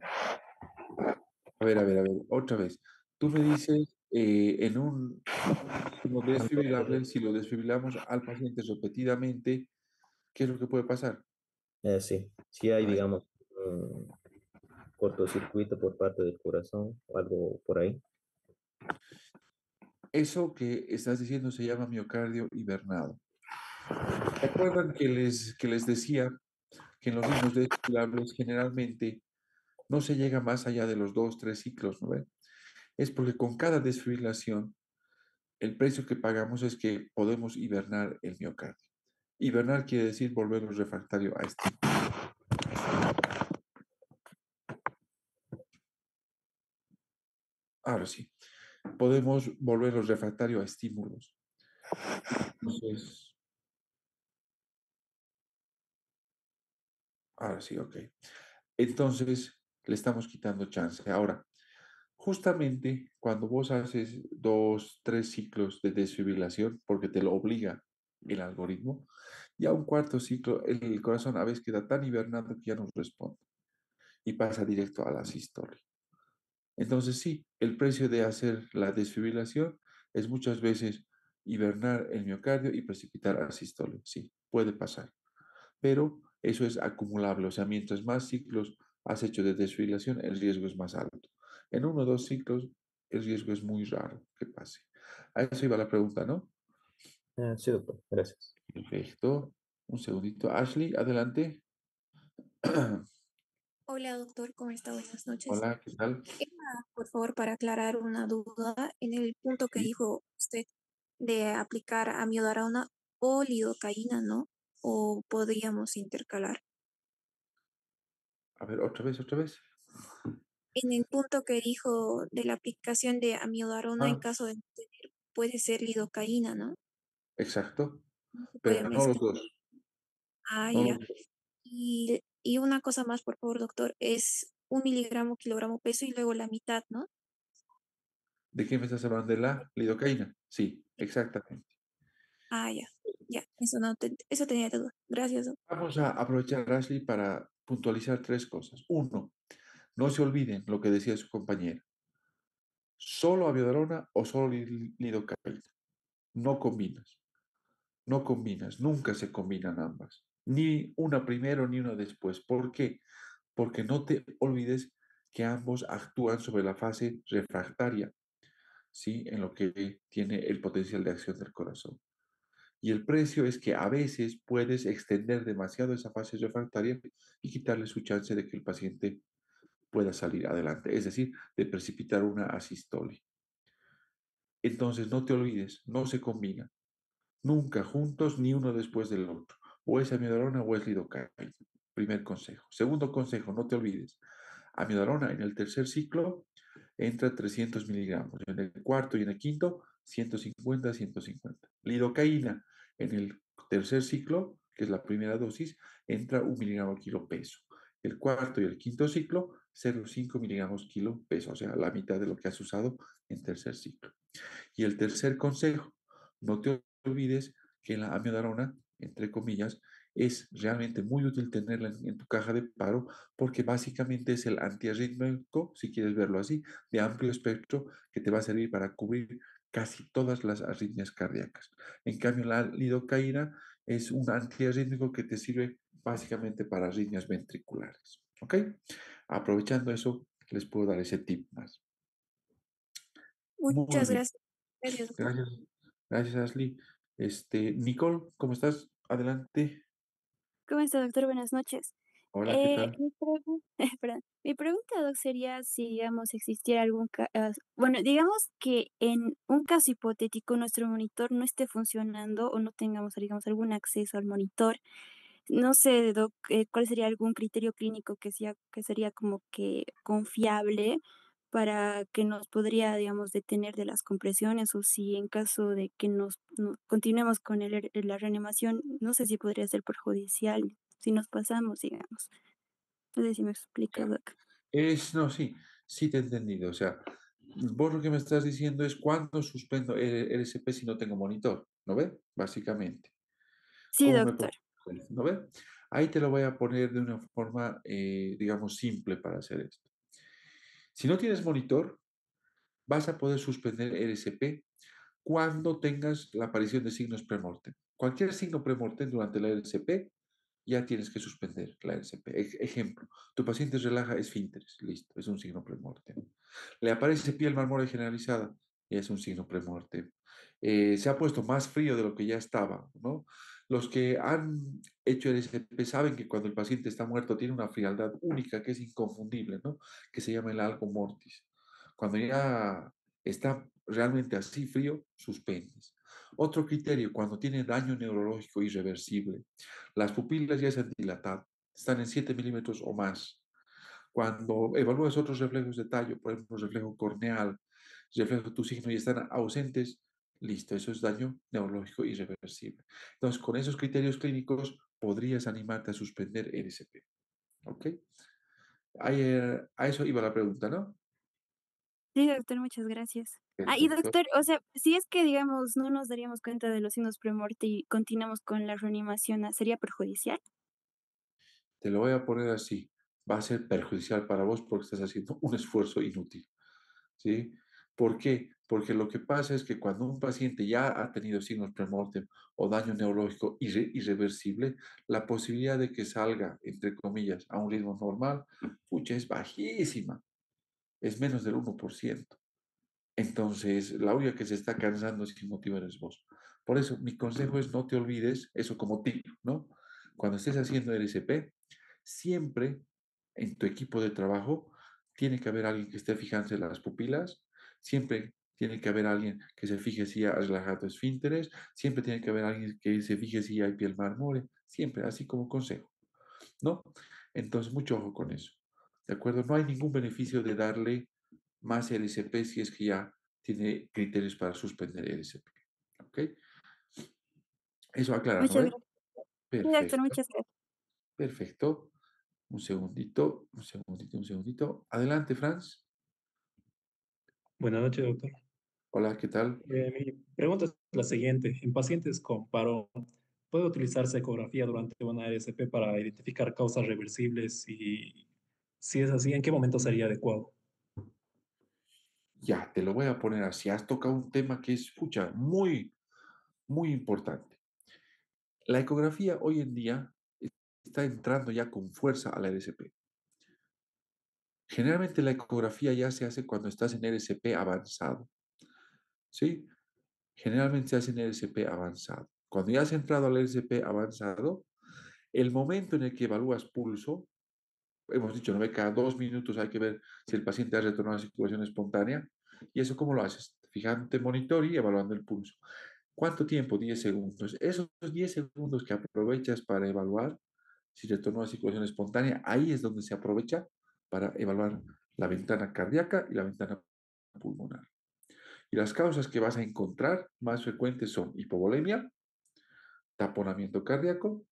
A ver, otra vez. Tú me dices, en un ritmo desfibrilable, si lo desfibrilamos al paciente repetidamente, ¿qué es lo que puede pasar? Sí, si hay, A ver, digamos, un cortocircuito por parte del corazón o algo por ahí. eso que estás diciendo se llama miocardio hibernado. ¿Se acuerdan que les decía que en los ritmos desfibrilables generalmente no se llega más allá de los 2, 3 ciclos, ¿no ven? Es porque con cada desfibrilación el precio que pagamos es que podemos hibernar el miocardio. Hibernar quiere decir volverlo refractario a este. Ahora sí, podemos volverlo refractario a estímulos. Entonces, ahora sí, ok. Entonces, le estamos quitando chance. Ahora, justamente cuando vos haces 2, 3 ciclos de desfibrilación, porque te lo obliga el algoritmo, ya un cuarto ciclo, el corazón a veces queda tan hibernado que ya no responde y pasa directo a la sistolia. Entonces sí, el precio de hacer la desfibrilación es muchas veces hibernar el miocardio y precipitar a sistolia. Sí, puede pasar, pero eso es acumulable, o sea, mientras más ciclos has hecho de desfibrilación, el riesgo es más alto. En 1 o 2 ciclos, el riesgo es muy raro que pase. A eso iba la pregunta, ¿no? Sí, doctor, gracias. Perfecto. Un segundito. Ashley, adelante. Hola, doctor, ¿cómo está? Buenas noches. Hola, ¿qué tal? Era, por favor, para aclarar una duda en el punto que Sí. dijo usted de aplicar amiodarona o lidocaína, ¿no? O podríamos intercalar. A ver, otra vez, otra vez. En el punto que dijo de la aplicación de amiodarona en Ah, caso de no tener, puede ser lidocaína, ¿no? exacto. No se puede Pero no los mezclar. dos. Ah, No ya. los dos. Y Y una cosa más, por favor, doctor, es 1 miligramo, kilogramo peso y luego la mitad, ¿no? ¿De qué me estás hablando? ¿De la lidocaína? Sí, exactamente. Ah, ya, ya, eso no, eso tenía duda. Gracias, doc. Vamos a aprovechar, Ashley, para puntualizar 3 cosas. Uno, no se olviden lo que decía su compañera. Solo amiodarona o solo lidocaína. No combinas. No combinas. Nunca se combinan ambas. Ni una primero ni una después. ¿Por qué? Porque no te olvides que ambos actúan sobre la fase refractaria, ¿sí? En lo que tiene el potencial de acción del corazón. Y el precio es que a veces puedes extender demasiado esa fase refractaria y quitarle su chance de que el paciente pueda salir adelante, es decir, de precipitar una asistole. Entonces, no te olvides, no se combina, nunca juntos ni uno después del otro. O es amiodarona o es lidocaína. Primer consejo. Segundo consejo, no te olvides, amiodarona en el tercer ciclo entra 300 miligramos, en el cuarto y en el quinto 150, 150. Lidocaína en el tercer ciclo, que es la primera dosis, entra 1 miligramo kilo peso. El cuarto y el quinto ciclo, 0,5 miligramos kilo peso, o sea, la mitad de lo que has usado en tercer ciclo. Y el tercer consejo, no te olvides que la amiodarona, entre comillas, es realmente muy útil tenerla en tu caja de paro porque básicamente es el antiarrítmico, si quieres verlo así, de amplio espectro que te va a servir para cubrir casi todas las arritmias cardíacas. En cambio, la lidocaína es un antiarrítmico que te sirve básicamente para arritmias ventriculares. ¿Ok? Aprovechando eso, les puedo dar ese tip más. Muy Muchas bien. gracias. Gracias, doctor. Gracias, gracias Ashley. Nicole, ¿cómo estás? Adelante. ¿Cómo está, doctor? Buenas noches. Hola, ¿qué tal? Perdón, mi pregunta, doc, sería si, digamos, existiera algún bueno, digamos que en un caso hipotético nuestro monitor no esté funcionando o no tengamos, digamos, algún acceso al monitor. No sé, doc, cuál sería algún criterio clínico que sería como que confiable para que nos podría, digamos, detener de las compresiones o si en caso de que continuemos con la reanimación, no sé si podría ser perjudicial si nos pasamos, digamos. No sé si me explico, Ya. doc. No, sí, sí te he entendido. O sea, vos lo que me estás diciendo es cuándo suspendo el LSP si no tengo monitor, ¿no ves? Básicamente. Sí, ¿Cómo me doctor. pongo? ¿No ves? Ahí te lo voy a poner de una forma, digamos, simple para hacer esto. Si no tienes monitor, vas a poder suspender el LSP cuando tengas la aparición de signos premortem. Cualquier signo premortem durante la LSP, ya tienes que suspender la LSP. Ejemplo, tu paciente relaja esfínteres, listo, es un signo premortem. Le aparece piel marmórea generalizada, es un signo premortem. Se ha puesto más frío de lo que ya estaba, ¿no? Los que han hecho el LSP saben que cuando el paciente está muerto tiene una frialdad única que es inconfundible, ¿no? Que se llama el algo mortis. Cuando ya está realmente así frío, suspendes. Otro criterio, cuando tiene daño neurológico irreversible, las pupilas ya se han dilatado, están en 7 milímetros o más. Cuando evalúas otros reflejos de tallo, por ejemplo, reflejo corneal, reflejo de tu signo y están ausentes, listo, eso es daño neurológico irreversible. Entonces, con esos criterios clínicos, podrías animarte a suspender el SP. ¿Ok? A eso iba la pregunta, ¿no? Sí, doctor, muchas gracias. Y Perfecto. doctor, o sea, si es que, digamos, no nos daríamos cuenta de los signos premorte y continuamos con la reanimación, ¿sería perjudicial? Te lo voy a poner así. Va a ser perjudicial para vos porque estás haciendo un esfuerzo inútil. ¿Sí? ¿Por qué? Porque lo que pasa es que cuando un paciente ya ha tenido signos premortem o daño neurológico irreversible, la posibilidad de que salga, entre comillas, a un ritmo normal, pucha, es bajísima. Es menos del 1%. Entonces, la única que se está cansando sin motivo eres vos. Por eso, mi consejo es no te olvides, eso como tip, ¿no? Cuando estés haciendo el SP, siempre en tu equipo de trabajo tiene que haber alguien que esté fijándose en las pupilas, siempre tiene que haber alguien que se fije si hay relajado esfínteres, siempre tiene que haber alguien que se fije si hay piel marmórea, siempre, así como consejo, ¿no? Entonces, mucho ojo con eso, ¿de acuerdo? No hay ningún beneficio de darle más LSP si es que ya tiene criterios para suspender LSP. ¿Ok? Eso aclara, ¿no Muchas ve? gracias. Sí, doctor, Perfecto, muchas gracias. perfecto. Un segundito, un segundito, un segundito. Adelante, Franz. Buenas noches, doctor. Hola, ¿qué tal? Mi pregunta es la siguiente. En pacientes con paro, ¿puede utilizarse ecografía durante una RCP para identificar causas reversibles? Y si es así, ¿en qué momento sería adecuado? Ya, te lo voy a poner así. Has tocado un tema que es, pucha, muy, muy importante. La ecografía hoy en día está entrando ya con fuerza a la RCP. Generalmente la ecografía ya se hace cuando estás en RCP avanzado, ¿sí? Generalmente se hace en RCP avanzado. Cuando ya has entrado al RCP avanzado, el momento en el que evalúas pulso, hemos dicho, ¿no? Cada 2 minutos hay que ver si el paciente ha retornado a circulación espontánea. ¿Y eso cómo lo haces? Fijándote en monitor y evaluando el pulso. ¿Cuánto tiempo? 10 segundos. Esos 10 segundos que aprovechas para evaluar si retornó a circulación espontánea, ahí es donde se aprovecha para evaluar la ventana cardíaca y la ventana pulmonar. Y las causas que vas a encontrar más frecuentes son hipovolemia, taponamiento cardíaco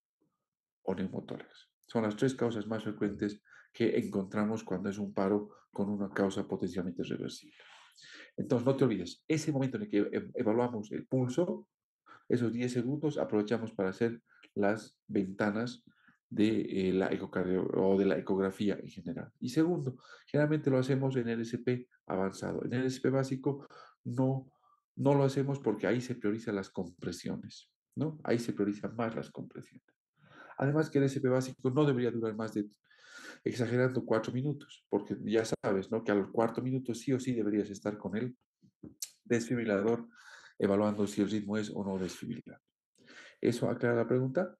o neumotórax. Son las tres causas más frecuentes que encontramos cuando es un paro con una causa potencialmente reversible. Entonces, no te olvides, ese momento en el que evaluamos el pulso, esos 10 segundos aprovechamos para hacer las ventanas de la ecocardio o de la ecografía en general. Y segundo, generalmente lo hacemos en el SP avanzado. En el SP básico no lo hacemos porque ahí se priorizan las compresiones, ¿no? Ahí se priorizan más las compresiones. Además que el SP básico no debería durar más de, exagerando, 4 minutos, porque ya sabes, ¿no? Que a los 4 minutos sí o sí deberías estar con el desfibrilador evaluando si el ritmo es o no desfibrilar. ¿Eso aclara la pregunta?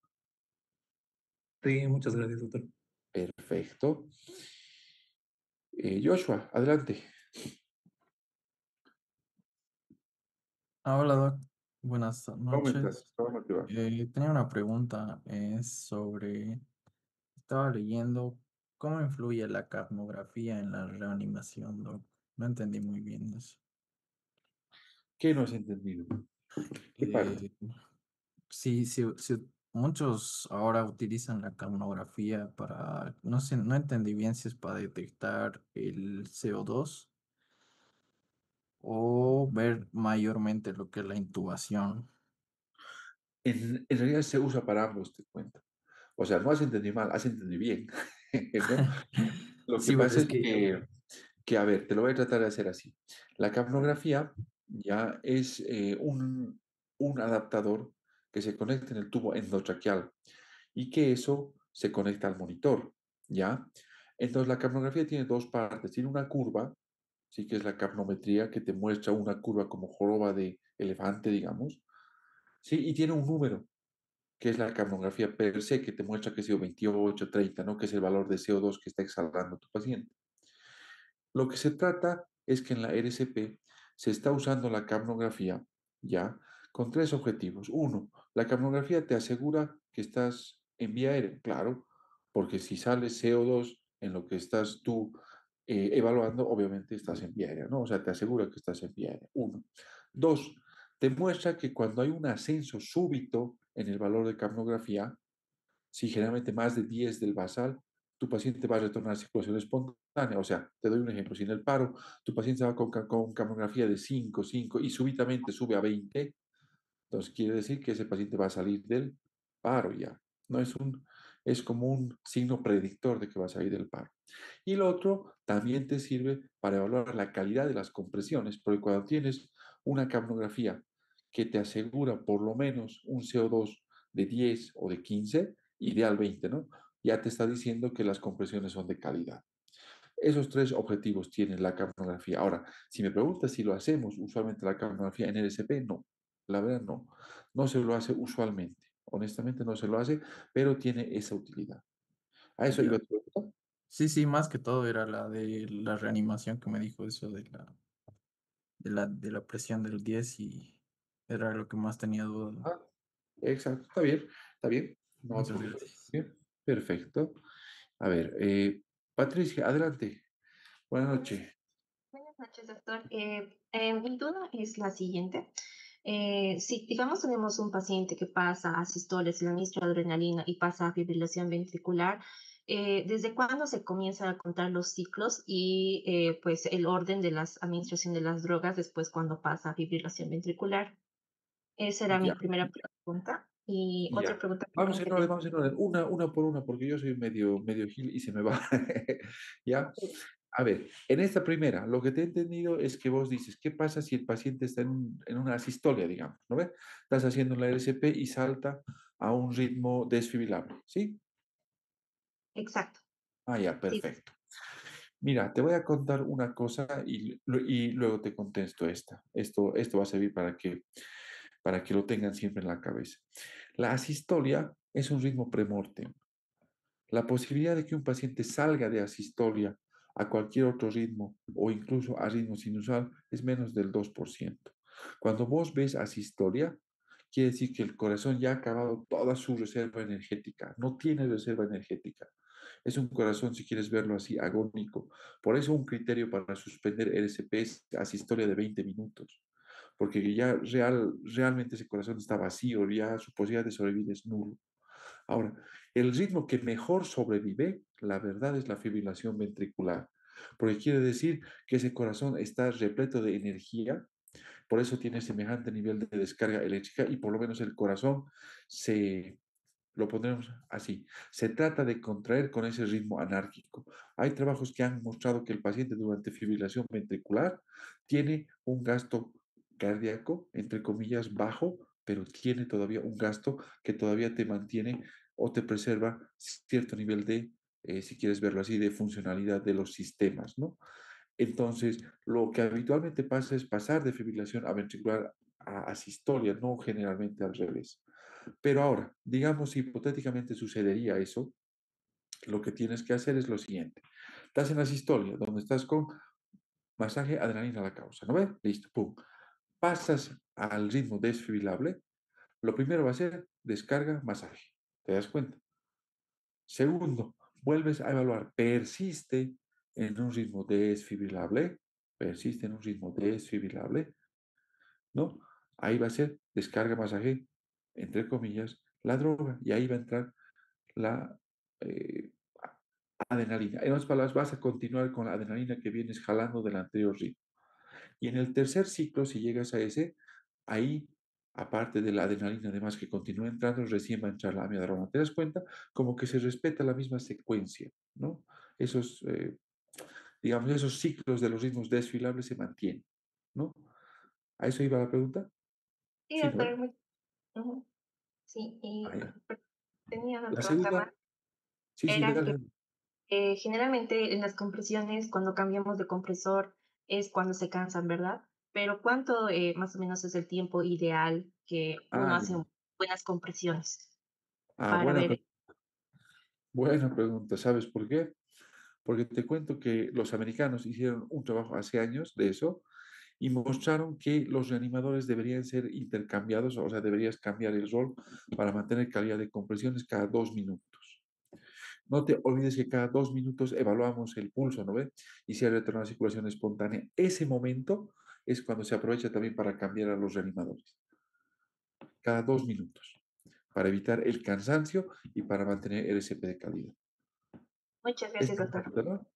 Sí, muchas gracias, doctor. Perfecto. Joshua, adelante. Hola, Doc. Buenas ¿Cómo estás? noches. ¿Cómo te va? Tenía una pregunta, es sobre, estaba leyendo cómo influye la capnografía en la reanimación, Doc. No entendí muy bien eso. ¿Qué no has entendido? ¿Qué parte? Eh, sí, muchos ahora utilizan la capnografía para, no sé, no entendí bien si es para detectar el CO2 o ver mayormente lo que es la intubación. En realidad se usa para ambos, te cuento. O sea, no has entendido mal, has entendido bien, ¿no? Lo que Sí, bueno, pasa es es que a ver, te lo voy a tratar de hacer así. La capnografía ya es un adaptador que se conecta en el tubo endotraqueal y que eso se conecta al monitor, ¿ya? Entonces la capnografía tiene dos partes. Tiene una curva, sí que es la capnometría, que te muestra una curva como joroba de elefante, digamos, ¿sí? Y tiene un número, que es la capnografía per se, que te muestra que es 28, 30, ¿no? Que es el valor de CO2 que está exhalando tu paciente. Lo que se trata es que en la RCP se está usando la capnografía, ¿ya? Con tres objetivos. Uno, la capnografía te asegura que estás en vía aérea, claro, porque si sale CO2 en lo que estás tú evaluando, obviamente estás en vía aérea, ¿no? O sea, te asegura que estás en vía aérea. Uno. Dos, te muestra que cuando hay un ascenso súbito en el valor de capnografía, si generalmente más de 10 del basal, tu paciente va a retornar a circulación espontánea. O sea, te doy un ejemplo, si en el paro tu paciente va con capnografía de 5, 5 y súbitamente sube a 20, entonces quiere decir que ese paciente va a salir del paro ya. No es es como un signo predictor de que va a salir del paro. Y lo otro también te sirve para evaluar la calidad de las compresiones, porque cuando tienes una capnografía que te asegura por lo menos un CO2 de 10 o de 15, ideal 20, ¿no? Ya te está diciendo que las compresiones son de calidad. Esos tres objetivos tiene la capnografía. Ahora, si me preguntas si lo hacemos usualmente la capnografía en LSP, no. La verdad, no. No se lo hace usualmente. Honestamente, no se lo hace, pero tiene esa utilidad. ¿A eso iba ya. tu pregunta? Sí, más que todo era la de la reanimación que me dijo eso de la presión del 10 y era lo que más tenía duda. Ah, exacto, está bien, está bien. No te Muchas preocupes. gracias. Bien, perfecto. A ver, Patricia, adelante. Buenas noches. Buenas noches, doctor. Mi duda es la siguiente. Si, digamos, tenemos un paciente que pasa a sistoles, le administra adrenalina y pasa a fibrilación ventricular, ¿desde cuándo se comienzan a contar los ciclos y pues el orden de la administración de las drogas después cuando pasa a fibrilación ventricular? Esa era mi Ya, primera pregunta. Y otra ya. pregunta Vamos también en que orden, tengo. vamos en orden. Una por una, porque yo soy medio gil y se me va. ¿Ya? A ver, en esta primera, lo que te he entendido es que vos dices, ¿qué pasa si el paciente está en una asistolia, digamos? ¿No ves? Estás haciendo la RCP y salta a un ritmo desfibrilable, ¿sí? Exacto. Ah, ya, Sí. perfecto. Mira, te voy a contar una cosa y luego te contesto esta. Esto va a servir para que lo tengan siempre en la cabeza. La asistolia es un ritmo premortem. La posibilidad de que un paciente salga de asistolia a cualquier otro ritmo o incluso a ritmo sinusal es menos del 2%. Cuando vos ves asistolia, quiere decir que el corazón ya ha acabado toda su reserva energética, no tiene reserva energética. Es un corazón, si quieres verlo así, agónico. Por eso un criterio para suspender RCP es asistolia de 20 minutos, porque ya realmente ese corazón está vacío, ya su posibilidad de sobrevivir es nulo. Ahora, el ritmo que mejor sobrevive, la verdad, es la fibrilación ventricular, porque quiere decir que ese corazón está repleto de energía, por eso tiene semejante nivel de descarga eléctrica y por lo menos el corazón se, lo pondremos así, se trata de contraer con ese ritmo anárquico. Hay trabajos que han mostrado que el paciente durante fibrilación ventricular tiene un gasto cardíaco, entre comillas, bajo, pero tiene todavía un gasto que todavía te mantiene o te preserva cierto nivel de, si quieres verlo así, de funcionalidad de los sistemas, ¿no? Entonces, lo que habitualmente pasa es pasar de fibrilación a ventricular a sistolia, no generalmente al revés. Pero ahora, digamos, hipotéticamente sucedería eso, lo que tienes que hacer es lo siguiente. Estás en la sistolia, donde estás con masaje adrenalina a la causa, ¿no ves? Listo, pum. Pasas al ritmo desfibrilable, lo primero va a ser descarga, masaje. ¿Te das cuenta? Segundo, vuelves a evaluar, persiste en un ritmo desfibrilable, persiste en un ritmo desfibrilable, ¿no? Ahí va a ser descarga, masaje, entre comillas, la droga, y ahí va a entrar la eh, adrenalina. En otras palabras, vas a continuar con la adrenalina que vienes jalando del anterior ritmo. Y en el tercer ciclo, si llegas a ese, ahí, aparte de la adrenalina, además que continúa entrando, recién va a entrar la amiodarona. ¿Te das cuenta? Como que se respeta la misma secuencia, ¿no? Esos, digamos, esos ciclos de los ritmos desfilables se mantienen, ¿no? ¿A eso iba la pregunta? Sí, Sí, ¿no? doctor. Ujú. Sí, Ah, y ya. tenía una La pregunta más. segunda, sí, Era dale, que dale. generalmente en las compresiones, cuando cambiamos de compresor, es cuando se cansan, ¿verdad? Pero ¿cuánto más o menos es el tiempo ideal que uno Ah, hace ya. buenas compresiones Ah, para ver? buena pregunta. ¿Sabes por qué? Porque te cuento que los americanos hicieron un trabajo hace años de eso y mostraron que los reanimadores deberían ser intercambiados, o sea, deberías cambiar el rol para mantener calidad de compresiones cada 2 minutos. No te olvides que cada 2 minutos evaluamos el pulso, ¿no ves? Y si hay retorno a la circulación espontánea, ese momento es cuando se aprovecha también para cambiar a los reanimadores. Cada 2 minutos, para evitar el cansancio y para mantener el SP de calidad. Muchas ¿Es gracias, doctor. correcto, no?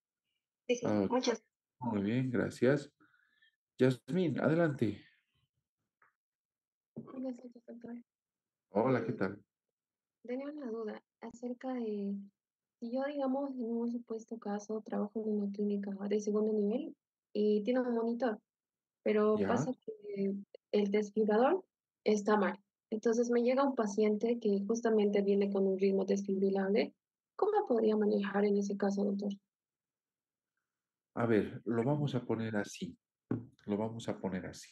Sí, sí, Ah, muchas. muy bien, gracias. Yasmín, adelante. Buenas noches, doctor. Hola, ¿qué Eh, tal? Tenía una duda acerca de si yo, digamos, en un supuesto caso, trabajo en una clínica de segundo nivel y tiene un monitor, pero Ya. pasa que el desfibrilador está mal. Entonces me llega un paciente que justamente viene con un ritmo desfibrilable. ¿Cómo podría manejar en ese caso, doctor? A ver, lo vamos a poner así. Lo vamos a poner así.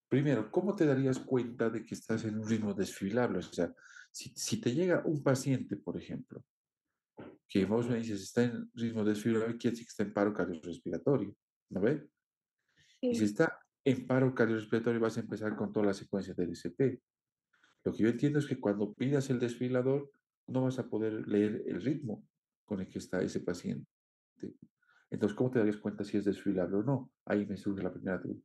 Primero, ¿cómo te darías cuenta de que estás en un ritmo desfibrilable? O sea, si te llega un paciente, por ejemplo, que vos me dices está en ritmo desfibrilable, quiere decir que está en paro cardiorrespiratorio, ¿no ves? Y si Sí, está en paro cardiorrespiratorio, vas a empezar con toda la secuencia del SP. Lo que yo entiendo es que cuando pidas el desfibrilador, no vas a poder leer el ritmo con el que está ese paciente. Entonces, ¿cómo te darías cuenta si es desfibrilable o no? Ahí me surge la primera duda.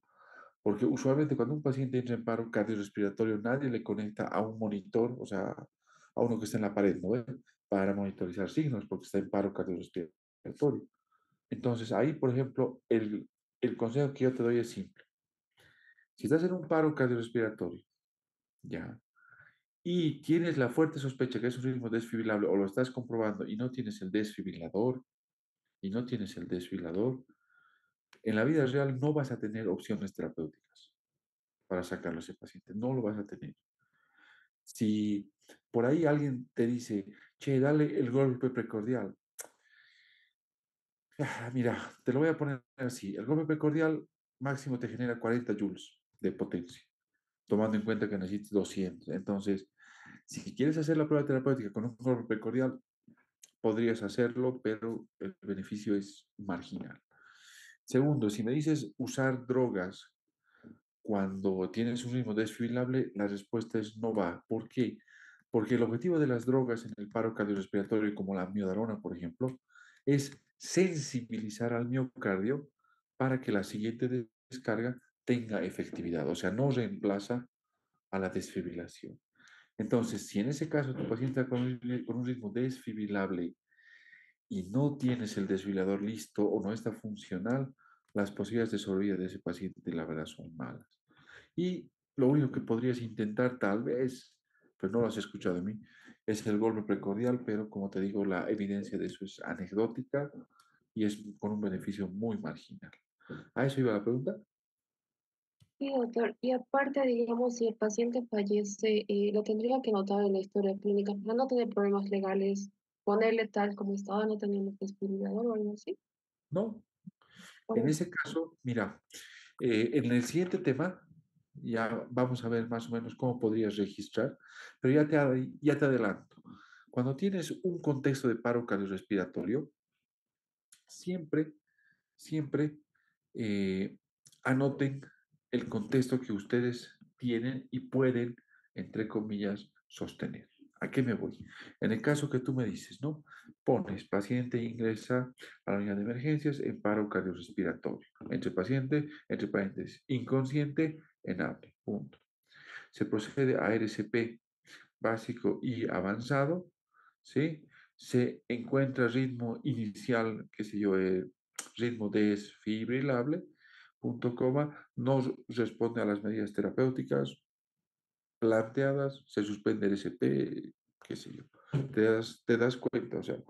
Porque usualmente cuando un paciente entra en paro cardiorrespiratorio, nadie le conecta a un monitor, o sea, a uno que está en la pared, ¿no ve? Para monitorizar signos, porque está en paro cardiorrespiratorio. Entonces, ahí, por ejemplo, el consejo que yo te doy es simple. Si estás en un paro cardiorrespiratorio, ya, y tienes la fuerte sospecha que es un ritmo desfibrilable o lo estás comprobando y no tienes el desfibrilador, en la vida real no vas a tener opciones terapéuticas para sacarlo a ese paciente, no lo vas a tener. Si por ahí alguien te dice, che, dale el golpe precordial, mira, te lo voy a poner así, el golpe precordial máximo te genera 40 joules de potencia, tomando en cuenta que necesitas 200. Entonces, si quieres hacer la prueba terapéutica con un golpe precordial, podrías hacerlo, pero el beneficio es marginal. Segundo, si me dices usar drogas cuando tienes un ritmo desfibrilable, la respuesta es no va. ¿Por qué? Porque el objetivo de las drogas en el paro cardiorrespiratorio, como la amiodarona, por ejemplo, es sensibilizar al miocardio para que la siguiente descarga tenga efectividad, o sea, no reemplaza a la desfibrilación. Entonces, si en ese caso tu paciente está con un ritmo desfibrilable y no tienes el desfibrilador listo o no está funcional, las posibilidades de sobrevida de ese paciente, la verdad, son malas. Y lo único que podrías intentar, tal vez, pero no lo has escuchado de mí, es el golpe precordial, pero como te digo, la evidencia de eso es anecdótica y es con un beneficio muy marginal. ¿A eso iba la pregunta? Sí, doctor. Y aparte, digamos, si el paciente fallece, lo tendría que notar en la historia clínica para no tener problemas legales, ponerle tal como estaba, no teniendo desfibrilador o algo así. No. En Oh, ese caso, mira, en el siguiente tema ya vamos a ver más o menos cómo podrías registrar, pero ya te adelanto. Cuando tienes un contexto de paro cardiorrespiratorio, siempre, siempre anoten el contexto que ustedes tienen y pueden, entre comillas, sostener. ¿A qué me voy? En el caso que tú me dices, ¿no? Pones paciente ingresa a la unidad de emergencias en paro cardiorrespiratorio. Entre paciente, entre paréntesis, inconsciente, enable. Punto. Se procede a RCP básico y avanzado, ¿sí? Se encuentra ritmo inicial, qué sé yo, ritmo desfibrilable, punto coma, no responde a las medidas terapéuticas planteadas, se suspende el SP, qué sé yo. Te das cuenta, o sea,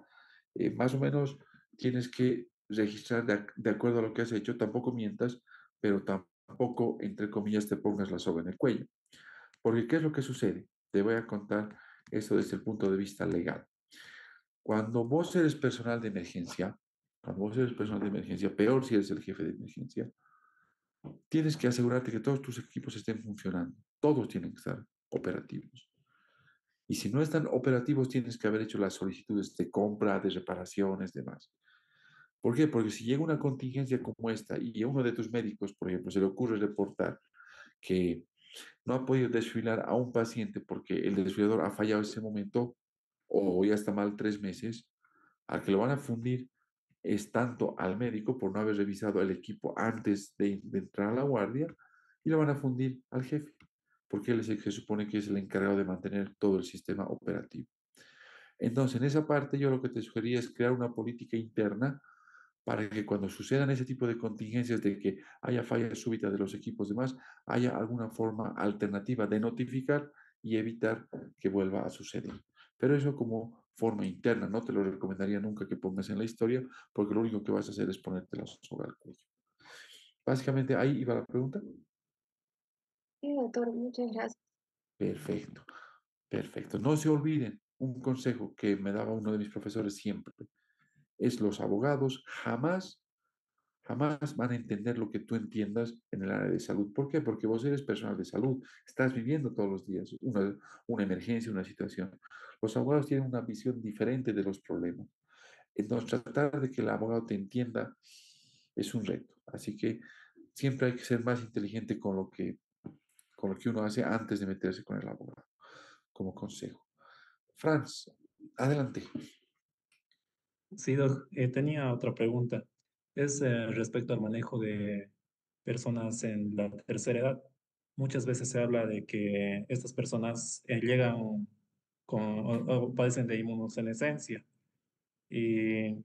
más o menos tienes que registrar de acuerdo a lo que has hecho, tampoco mientas, pero tampoco, entre comillas, te pongas la soga en el cuello. Porque, ¿qué es lo que sucede? Te voy a contar esto desde el punto de vista legal. Cuando vos eres personal de emergencia, peor si eres el jefe de emergencia, tienes que asegurarte que todos tus equipos estén funcionando. Todos tienen que estar operativos. Y si no están operativos, tienes que haber hecho las solicitudes de compra, de reparaciones, demás. ¿Por qué? Porque si llega una contingencia como esta y a uno de tus médicos, por ejemplo, se le ocurre reportar que no ha podido desfilar a un paciente porque el desfilador ha fallado en ese momento o ya está mal 3 meses, al que lo van a fundir es tanto al médico por no haber revisado el equipo antes de entrar a la guardia y lo van a fundir al jefe, porque él es el que se supone que es el encargado de mantener todo el sistema operativo. Entonces, en esa parte yo lo que te sugería es crear una política interna para que cuando sucedan ese tipo de contingencias de que haya fallas súbitas de los equipos demás, haya alguna forma alternativa de notificar y evitar que vuelva a suceder. Pero eso como forma interna, no te lo recomendaría nunca que pongas en la historia, porque lo único que vas a hacer es ponerte la soga al cuello. Básicamente ahí iba la pregunta. sí, doctor, muchas gracias. Perfecto, perfecto. No se olviden, un consejo que me daba uno de mis profesores siempre, es los abogados jamás van a entender lo que tú entiendas en el área de salud. ¿Por qué? Porque vos eres personal de salud, estás viviendo todos los días una emergencia, una situación. Los abogados tienen una visión diferente de los problemas. Entonces, tratar de que el abogado te entienda es un reto. Así que siempre hay que ser más inteligente con lo que uno hace antes de meterse con el abogado, como consejo. Franz, adelante. Sí, Doc, tenía otra pregunta. Es respecto al manejo de personas en la tercera edad. Muchas veces se habla de que estas personas llegan o padecen de inmunosenescencia. Y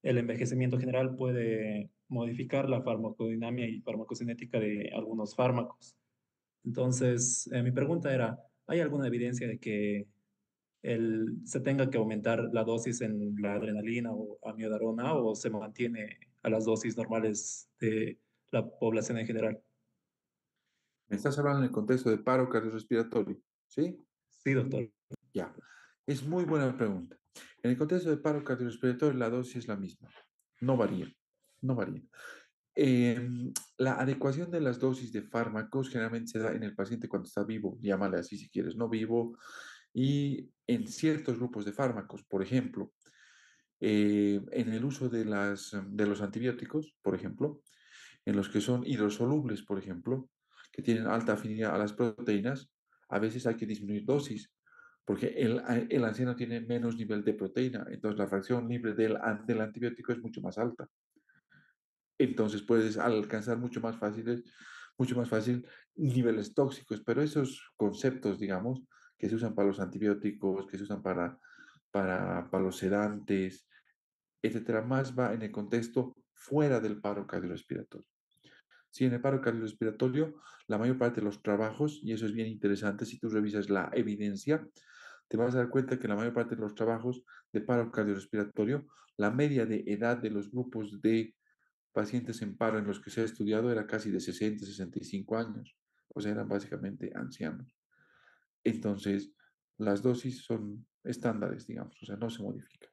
el envejecimiento general puede modificar la farmacodinámica y farmacocinética de algunos fármacos. Entonces, mi pregunta era, ¿hay alguna evidencia de que se tenga que aumentar la dosis en la adrenalina o amiodarona o se mantiene a las dosis normales de la población en general? Me estás hablando en el contexto de paro cardiorrespiratorio, ¿sí? Sí, doctor. Ya. Es muy buena pregunta. En el contexto de paro cardiorrespiratorio, la dosis es la misma. No varía. No varía. La adecuación de las dosis de fármacos generalmente se da en el paciente cuando está vivo, llámale así si quieres, no vivo, y en ciertos grupos de fármacos. Por ejemplo, en el uso de los antibióticos, por ejemplo, en los que son hidrosolubles, por ejemplo, que tienen alta afinidad a las proteínas, a veces hay que disminuir dosis, porque el anciano tiene menos nivel de proteína, entonces la fracción libre del antibiótico es mucho más alta. Entonces puedes alcanzar mucho más fácil niveles tóxicos, pero esos conceptos, digamos, que se usan para los antibióticos, que se usan para los sedantes, etcétera, más va en el contexto fuera del paro cardiorrespiratorio. Sí, en el paro cardiorrespiratorio, la mayor parte de los trabajos, y eso es bien interesante, si tú revisas la evidencia, te vas a dar cuenta que la mayor parte de los trabajos de paro cardiorrespiratorio, la media de edad de los grupos de pacientes en paro en los que se ha estudiado era casi de 60, 65 años, o sea, eran básicamente ancianos. Entonces, las dosis son estándares, digamos, o sea, no se modifican.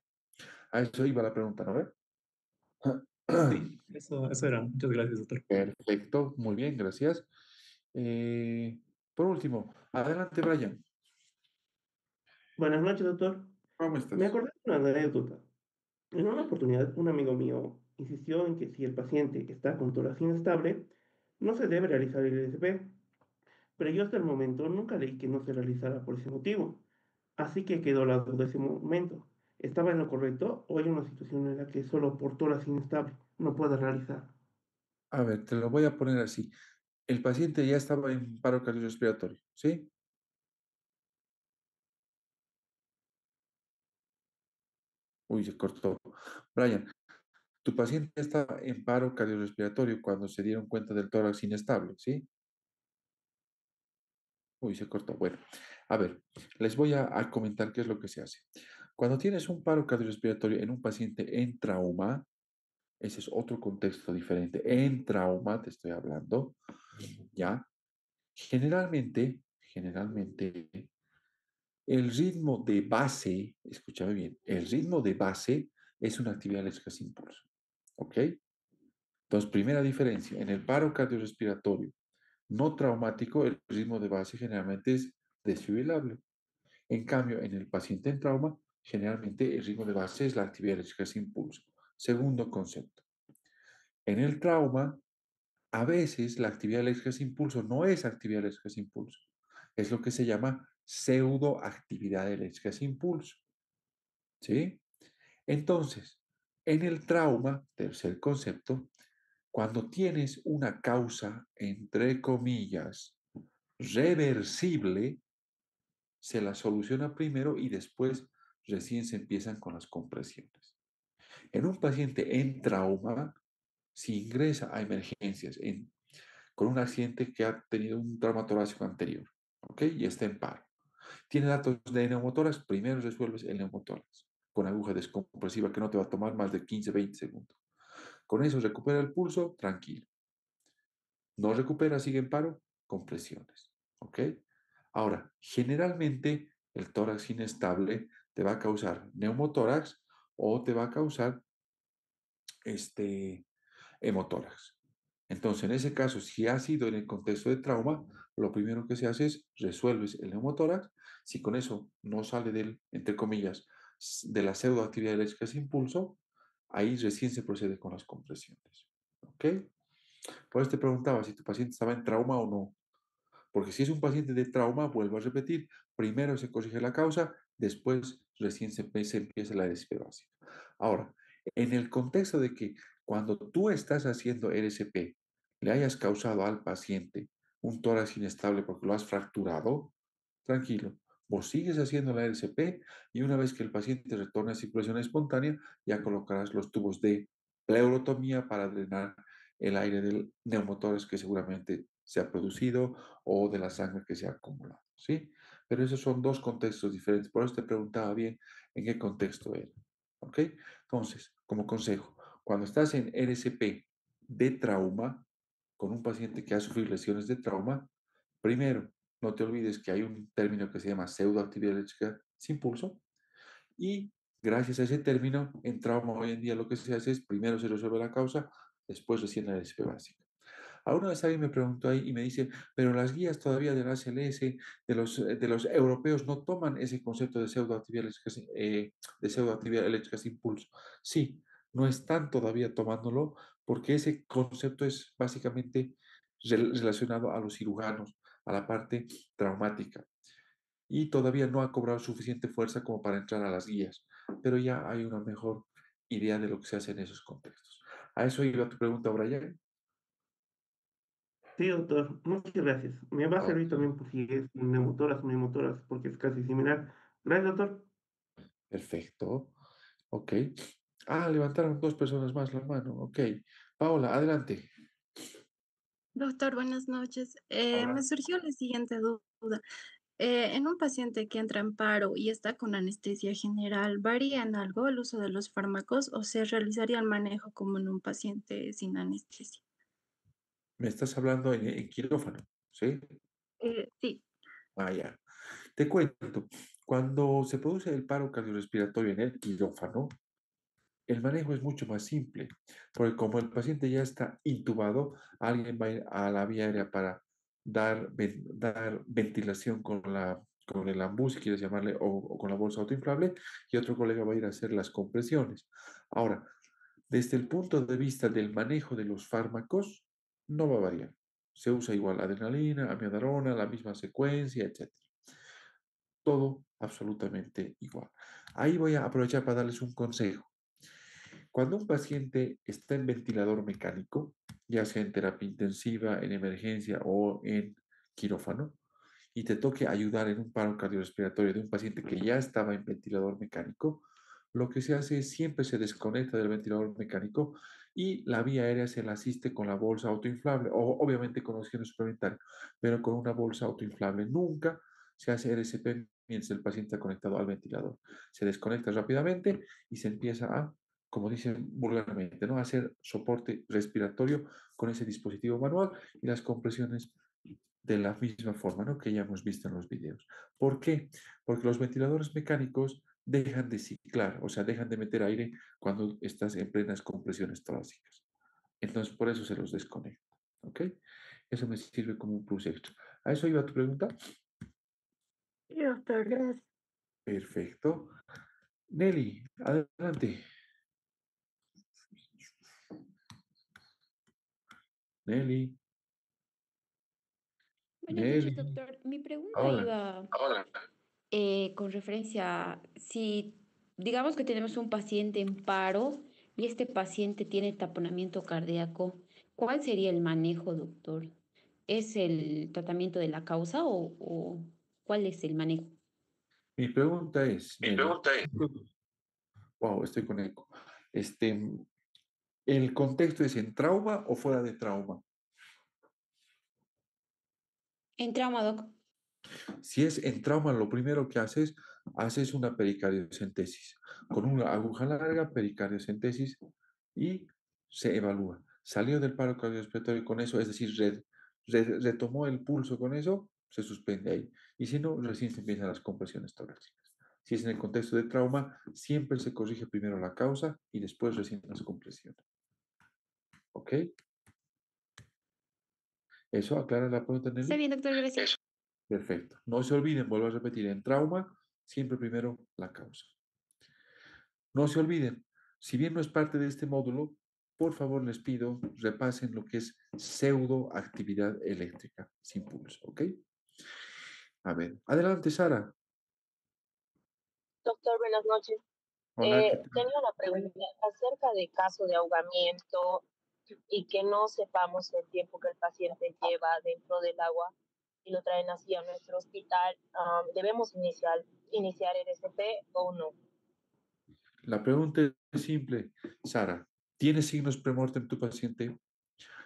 A eso iba la pregunta, ¿no? Sí, eso era. Muchas gracias, doctor. Perfecto, muy bien, gracias. Por último, adelante, Brian. Buenas noches, doctor. ¿Cómo estás? Me acordé de una anécdota. En una oportunidad, un amigo mío insistió en que si el paciente está con tórax inestable, no se debe realizar el ISP, pero yo hasta el momento nunca leí que no se realizara por ese motivo. Así que quedó la duda de ese momento. ¿Estaba en lo correcto o hay una situación en la que solo por tórax inestable no puede realizar? A ver, te lo voy a poner así. El paciente ya estaba en paro cardiorrespiratorio, ¿sí? Uy, se cortó. Brian, tu paciente estaba en paro cardiorrespiratorio cuando se dieron cuenta del tórax inestable, ¿sí? Uy, se cortó. Bueno, a ver, les voy a comentar qué es lo que se hace. Cuando tienes un paro cardiorrespiratorio en un paciente en trauma, ese es otro contexto diferente. En trauma te estoy hablando, ¿ya? Generalmente, el ritmo de base, escúchame bien, el ritmo de base es una actividad eléctrica sin pulso, ¿ok? Entonces, primera diferencia, en el paro cardiorrespiratorio no traumático, el ritmo de base generalmente es desfibrilable. En cambio, en el paciente en trauma, generalmente el ritmo de base es la actividad eléctrica sin pulso. Segundo concepto. En el trauma, a veces la actividad eléctrica sin pulso no es actividad eléctrica sin pulso. Es lo que se llama pseudoactividad eléctrica sin pulso. ¿Sí? Entonces, en el trauma, tercer concepto, cuando tienes una causa, entre comillas, reversible, se la soluciona primero y después recién se empiezan con las compresiones. En un paciente en trauma, si ingresa a emergencias con un accidente que ha tenido un trauma torácico anterior, ¿ok? Y está en paro. Tiene datos de neumotórax, primero resuelves el neumotórax con aguja descompresiva que no te va a tomar más de 15, 20 segundos. Con eso recupera el pulso, tranquilo. No recupera, sigue en paro, compresiones, ¿ok? Ahora, generalmente el tórax inestable te va a causar neumotórax o te va a causar hemotórax. Entonces, en ese caso, si ha sido en el contexto de trauma, lo primero que se hace es resuelves el neumotórax. Si con eso no sale del, entre comillas, de la pseudoactividad eléctrica sin pulso, ahí recién se procede con las compresiones. ¿Ok? Por eso te preguntaba si tu paciente estaba en trauma o no. Porque si es un paciente de trauma, vuelvo a repetir, primero se corrige la causa, después recién se empieza la RCP básica. Ahora, en el contexto de que cuando tú estás haciendo RCP, le hayas causado al paciente un tórax inestable porque lo has fracturado, tranquilo, Vos sigues haciendo la RCP y una vez que el paciente retorne a circulación espontánea, ya colocarás los tubos de pleurotomía para drenar el aire del neumotórax que seguramente se ha producido o de la sangre que se ha acumulado, ¿sí? Pero esos son dos contextos diferentes. Por eso te preguntaba bien en qué contexto era, ¿ok? Entonces, como consejo, cuando estás en RCP de trauma, con un paciente que ha sufrido lesiones de trauma, primero, no te olvides que hay un término que se llama pseudoactividad eléctrica sin pulso y gracias a ese término, en trauma hoy en día lo que se hace es primero se resuelve la causa, después recién la SP básica. Alguna vez alguien me preguntó ahí y me dice, pero las guías todavía de la ACLS, de los europeos, no toman ese concepto de pseudoactividad eléctrica sin pulso. Sí, no están todavía tomándolo porque ese concepto es básicamente relacionado a los cirujanos, a la parte traumática. Y todavía no ha cobrado suficiente fuerza como para entrar a las guías, pero ya hay una mejor idea de lo que se hace en esos contextos. A eso iba tu pregunta, Brian. Sí, doctor, muchas gracias. Me va a Ok, servir también por si es un neumotórax, porque es casi similar. Gracias, doctor. perfecto. Ok. Ah, levantaron dos personas más la mano. Ok. Paola, adelante. Doctor, buenas noches. Me Hola. surgió la siguiente duda. En un paciente que entra en paro y está con anestesia general, ¿varía en algo el uso de los fármacos o se realizaría el manejo como en un paciente sin anestesia? Me estás hablando en quirófano, ¿sí? Sí. Ah, ya. Te cuento. Cuando se produce el paro cardiorrespiratorio en el quirófano, el manejo es mucho más simple, porque como el paciente ya está intubado, alguien va a ir a la vía aérea para dar ventilación con el ambú, si quieres llamarle, o con la bolsa autoinflable, y otro colega va a ir a hacer las compresiones. Ahora, desde el punto de vista del manejo de los fármacos, no va a variar. Se usa igual adrenalina, amiodarona, la misma secuencia, etc. Todo absolutamente igual. Ahí voy a aprovechar para darles un consejo. Cuando un paciente está en ventilador mecánico, ya sea en terapia intensiva, en emergencia o en quirófano, y te toque ayudar en un paro cardiorrespiratorio de un paciente que ya estaba en ventilador mecánico, lo que se hace es siempre se desconecta del ventilador mecánico y la vía aérea se la asiste con la bolsa autoinflable, o obviamente con oxígeno suplementario, pero con una bolsa autoinflable. Nunca se hace RCP mientras el paciente está conectado al ventilador. Se desconecta rápidamente y se empieza a, como dicen vulgarmente, ¿no? Hacer soporte respiratorio con ese dispositivo manual y las compresiones de la misma forma, ¿no? Que ya hemos visto en los videos. ¿Por qué? Porque los ventiladores mecánicos dejan de ciclar, o sea, dejan de meter aire cuando estás en plenas compresiones torácicas. Entonces, por eso se los desconecta, ¿ok? Eso me sirve como un plus extra. ¿A eso iba tu pregunta? Sí, doctor, gracias. Perfecto. Nelly, adelante. Nelly, Buenas noches, Nelly. doctor. Mi pregunta Hola. iba con referencia a si digamos que tenemos un paciente en paro y este paciente tiene taponamiento cardíaco, ¿cuál sería el manejo, doctor? ¿Es el tratamiento de la causa o cuál es el manejo? Mi pregunta es, Nelly. Wow, estoy con eco. ¿El contexto es en trauma o fuera de trauma? En trauma, doc. Si es en trauma, lo primero que haces una pericardiocentesis. Con una aguja larga, pericardiocentesis y se evalúa. Salió del paro cardiorrespiratorio con eso, es decir, retomó el pulso con eso, se suspende ahí. Y si no, recién se empiezan las compresiones torácicas. Si es en el contexto de trauma, siempre se corrige primero la causa y después recién las compresiones. ¿Ok? ¿Eso aclara la pregunta, Está Nelly? bien, doctor, gracias. Perfecto. No se olviden, vuelvo a repetir, en trauma, siempre primero la causa. No se olviden, si bien no es parte de este módulo, por favor les pido, repasen lo que es pseudoactividad eléctrica sin pulso, ¿ok? A ver, adelante, Sara. Doctor, buenas noches. Hola, ¿qué tal? Tenía una pregunta acerca de caso de ahogamiento y que no sepamos el tiempo que el paciente lleva dentro del agua. y lo traen así a nuestro hospital, ¿debemos iniciar el RCP o no? La pregunta es simple, Sara. ¿Tiene signos premortem tu paciente?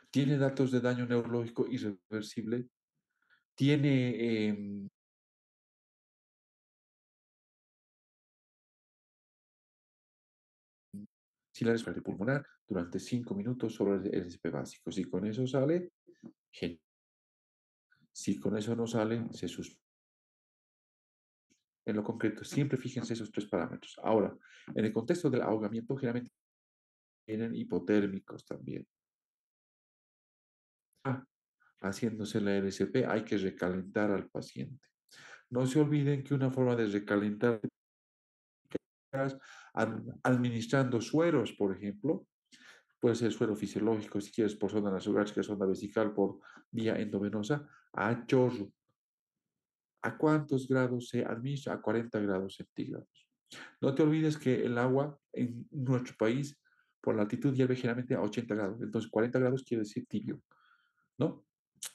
¿Tiene datos de daño neurológico irreversible? ¿Tiene silares pulmonar durante 5 minutos sobre el RCP básico? Si con eso sale, genial. Si con eso no sale, se suspende. En lo concreto, siempre fíjense esos 3 parámetros. Ahora, en el contexto del ahogamiento, generalmente tienen hipotérmicos también. Haciéndose la RCP, hay que recalentar al paciente. No se olviden que una forma de recalentar es administrando sueros, por ejemplo. Puede ser suero fisiológico, si quieres, por sonda nasogástrica, sonda vesical, por vía endovenosa, a chorro. ¿A cuántos grados se administra? A 40 grados centígrados. No te olvides que el agua en nuestro país, por la altitud, hierve generalmente a 80 grados. Entonces, 40 grados quiere decir tibio, ¿no?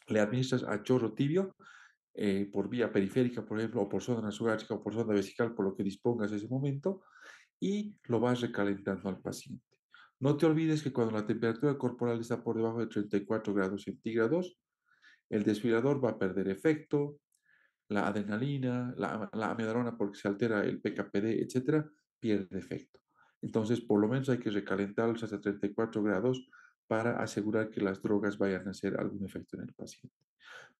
Le administras a chorro tibio por vía periférica, por ejemplo, o por sonda nasogástrica o por sonda vesical, por lo que dispongas en ese momento, y lo vas recalentando al paciente. No te olvides que cuando la temperatura corporal está por debajo de 34 grados centígrados, el desfibrilador va a perder efecto, la adrenalina, la amiodarona, porque se altera el PKPD, etcétera, pierde efecto. Entonces, por lo menos hay que recalentarlos hasta 34 grados para asegurar que las drogas vayan a hacer algún efecto en el paciente.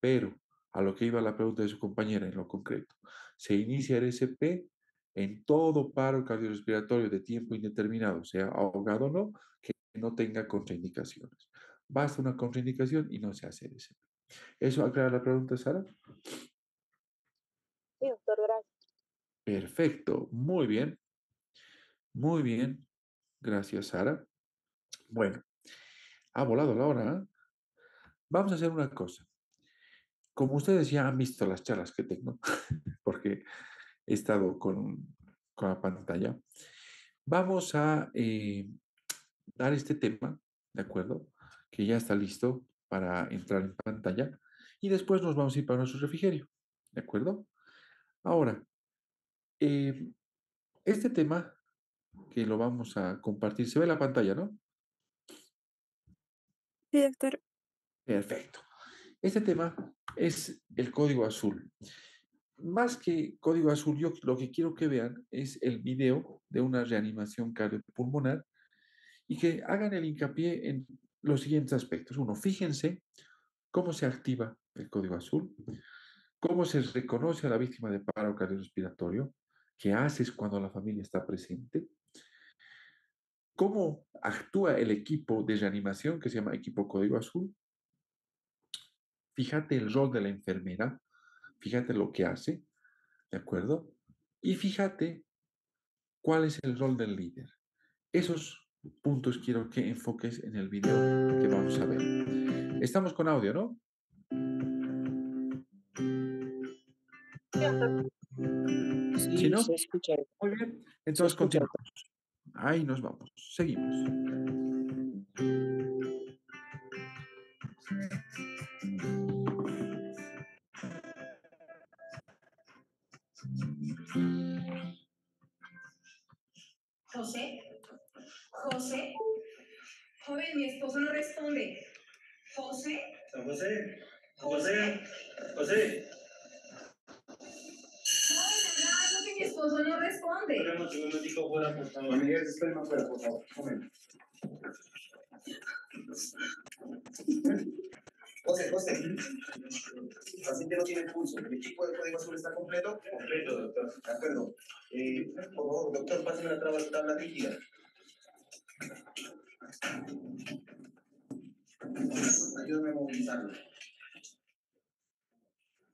Pero, a lo que iba la pregunta de su compañera en lo concreto, se inicia el RCP en todo paro cardiorrespiratorio de tiempo indeterminado, sea ahogado o no, que no tenga contraindicaciones. Basta una contraindicación y no se hace RCP. ¿Eso aclara la pregunta, Sara? Sí, doctor, gracias. Perfecto, muy bien. Muy bien. Gracias, Sara. Bueno, ha volado la hora, ¿eh? Vamos a hacer una cosa. Como ustedes ya han visto las charlas que tengo, porque he estado con la pantalla, vamos a dar este tema, ¿de acuerdo? Que ya está listo para entrar en pantalla y después nos vamos a ir para nuestro refrigerio, ¿de acuerdo? Ahora, este tema que lo vamos a compartir, se ve la pantalla, ¿no? Sí, doctor. Perfecto. Este tema es el código azul. Más que código azul, yo lo que quiero que vean es el video de una reanimación cardiopulmonar y que hagan el hincapié en los siguientes aspectos. Uno, fíjense cómo se activa el código azul, cómo se reconoce a la víctima de paro cardiorrespiratorio, qué haces cuando la familia está presente, cómo actúa el equipo de reanimación que se llama equipo código azul. Fíjate el rol de la enfermera, fíjate lo que hace, ¿de acuerdo? Y fíjate cuál es el rol del líder. Esos puntos quiero que enfoques en el video que vamos a ver. Estamos con audio, ¿no? Sí, ¿Sí, no? se escucha. Muy bien. Se Entonces escucha. continuamos. Ahí nos vamos. Seguimos. José, José, joven, mi esposo no responde. José. Don José, José, José. No, que mi esposo no responde. Un momentico fuera, por favor. Miguel, espérame fuera, por favor. Un momento. José, el paciente no tiene pulso. ¿El equipo de código azul está completo? Completo, doctor. De acuerdo. Por favor, doctor, pásame la tabla rígida. Ayúdame a movilizarlo.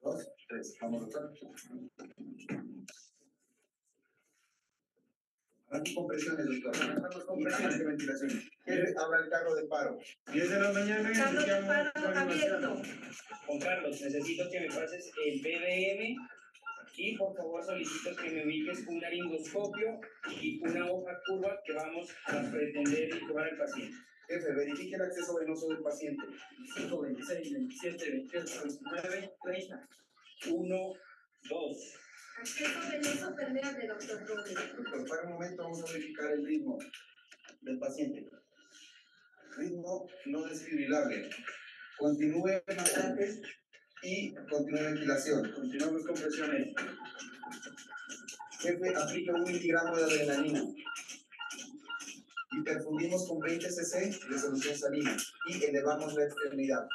2, 3. Vamos, doctor. Anticompresiones, doctor. ¿Cuántas compresiones de ventilación? Habla el carro de paro. 10 de la mañana. Carro de paro abierto. Juan Carlos, necesito que me pases el BBM y por favor solicito que me ubiques un laringoscopio y una hoja curva que vamos a pretender intubar al paciente. Jefe, verifique el acceso venoso del paciente. 5, 26, 27, 28, 29, 30. 1, 2. Acceso venoso permeable, doctor Robles. Doctor, para un momento vamos a verificar el ritmo del paciente. Ritmo no desfibrilable. Continúe masajes y continúe ventilación. Continuamos con presiones. Jefe, aplica 1 miligramo de adrenalina. Y perfundimos con 20 cc de solución salina. Y elevamos la extremidad.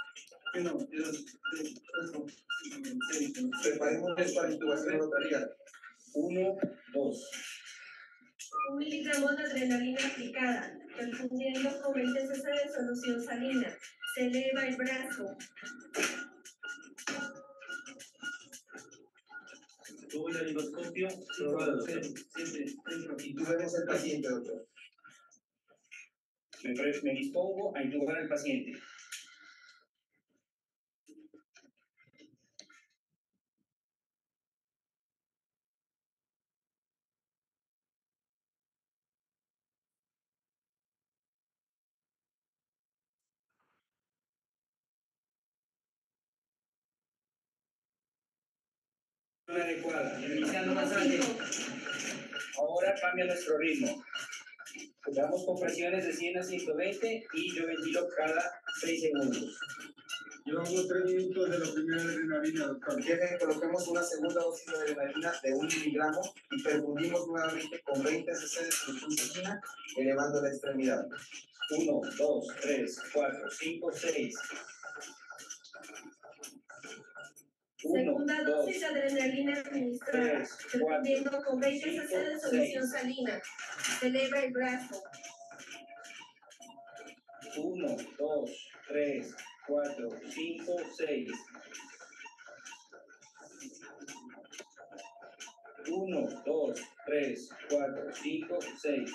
1, 2, 3, 4, 5, 6, 7. Preparémonos para intubación rotarial. 1, 2. 1 miligramo de adrenalina aplicada, perfundiendo con 20 cc de solución salina. Se eleva el brazo. Tubo de laringoscopio probado. 7, 5. Intubemos al paciente, doctor. Me dispongo a intubar al paciente. Adecuada, iniciando masaje. Ahora cambia nuestro ritmo. Damos compresiones de 100 a 120 y yo ventilo cada 6 segundos. Llevamos 3 minutos de la primera adrenalina, doctor. Jefe, coloquemos una segunda dosis de adrenalina de 1 miligramo y perfundimos nuevamente con 20 cc de solución salina, elevando la extremidad. 1, 2, 3, 4, 5, 6. Segunda dosis de adrenalina administrada, perfundiendo con 20 cc de solución salina. Se eleva el brazo. 1, 2, 3, 4, 5, 6. 1, 2, 3, 4, 5, 6.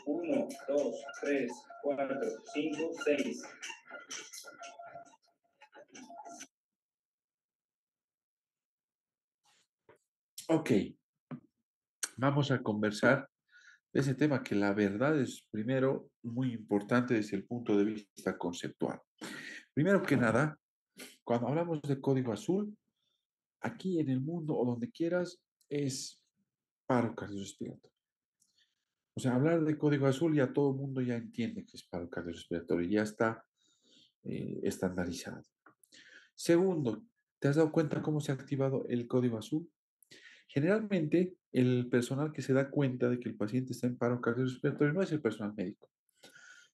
1, 2, 3, 4, 5, 6. Ok, vamos a conversar de ese tema que la verdad es primero muy importante desde el punto de vista conceptual. Primero que nada, cuando hablamos de código azul, aquí en el mundo o donde quieras, es paro cardiorrespiratorio. O sea, hablar de código azul ya todo el mundo ya entiende que es paro cardiorrespiratorio, ya está estandarizado. Segundo, ¿te has dado cuenta cómo se ha activado el código azul? Generalmente, el personal que se da cuenta de que el paciente está en paro cardiorrespiratorio no es el personal médico.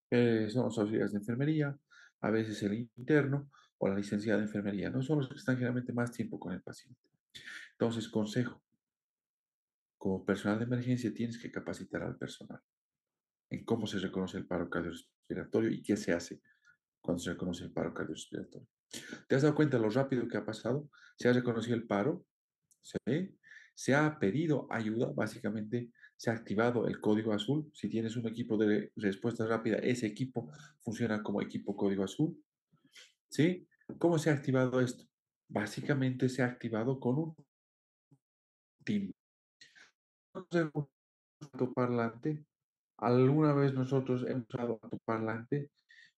Son los auxiliares de enfermería, a veces el interno o la licenciada de enfermería. No son los que están generalmente más tiempo con el paciente. Entonces, consejo, como personal de emergencia tienes que capacitar al personal en cómo se reconoce el paro cardiorrespiratorio y qué se hace cuando se reconoce el paro cardiorrespiratorio. ¿Te has dado cuenta lo rápido que ha pasado? Se ha reconocido el paro, ¿sí? Se ha pedido ayuda, básicamente se ha activado el código azul. Si tienes un equipo de respuesta rápida, ese equipo funciona como equipo código azul, ¿sí? ¿Cómo se ha activado esto? Básicamente se ha activado con un timbre. Un altoparlante. Alguna vez nosotros hemos usado altoparlante.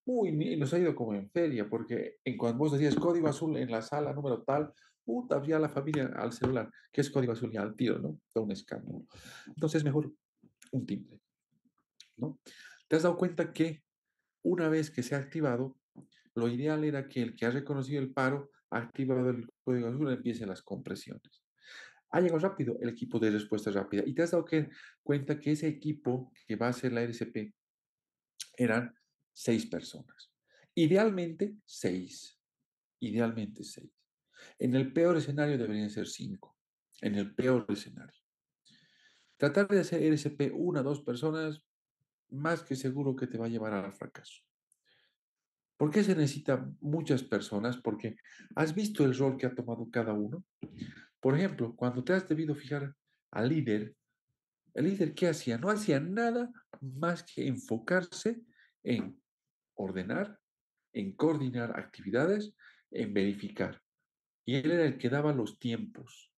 Uy, nos ha ido como en feria, porque en cuando vos decías código azul en la sala número tal, puta, ya la familia al celular, que es código azul ya al tiro, ¿no? Todo un escándalo. Entonces, mejor un timbre, ¿no? ¿Te has dado cuenta que una vez que se ha activado, lo ideal era que el que ha reconocido el paro, ha activado el código azul, empiecen las compresiones? Ha llegado rápido el equipo de respuesta rápida. Y te has dado cuenta que ese equipo que va a hacer la RCP eran 6 personas. Idealmente 6. Idealmente 6. En el peor escenario deberían ser 5. En el peor escenario. Tratar de hacer RCP 1 o 2 personas, más que seguro que te va a llevar al fracaso. ¿Por qué se necesitan muchas personas? Porque has visto el rol que ha tomado cada uno. Por ejemplo, cuando te has debido fijar al líder, ¿el líder qué hacía? No hacía nada más que enfocarse en ordenar, en coordinar actividades, en verificar. Y él era el que daba los tiempos.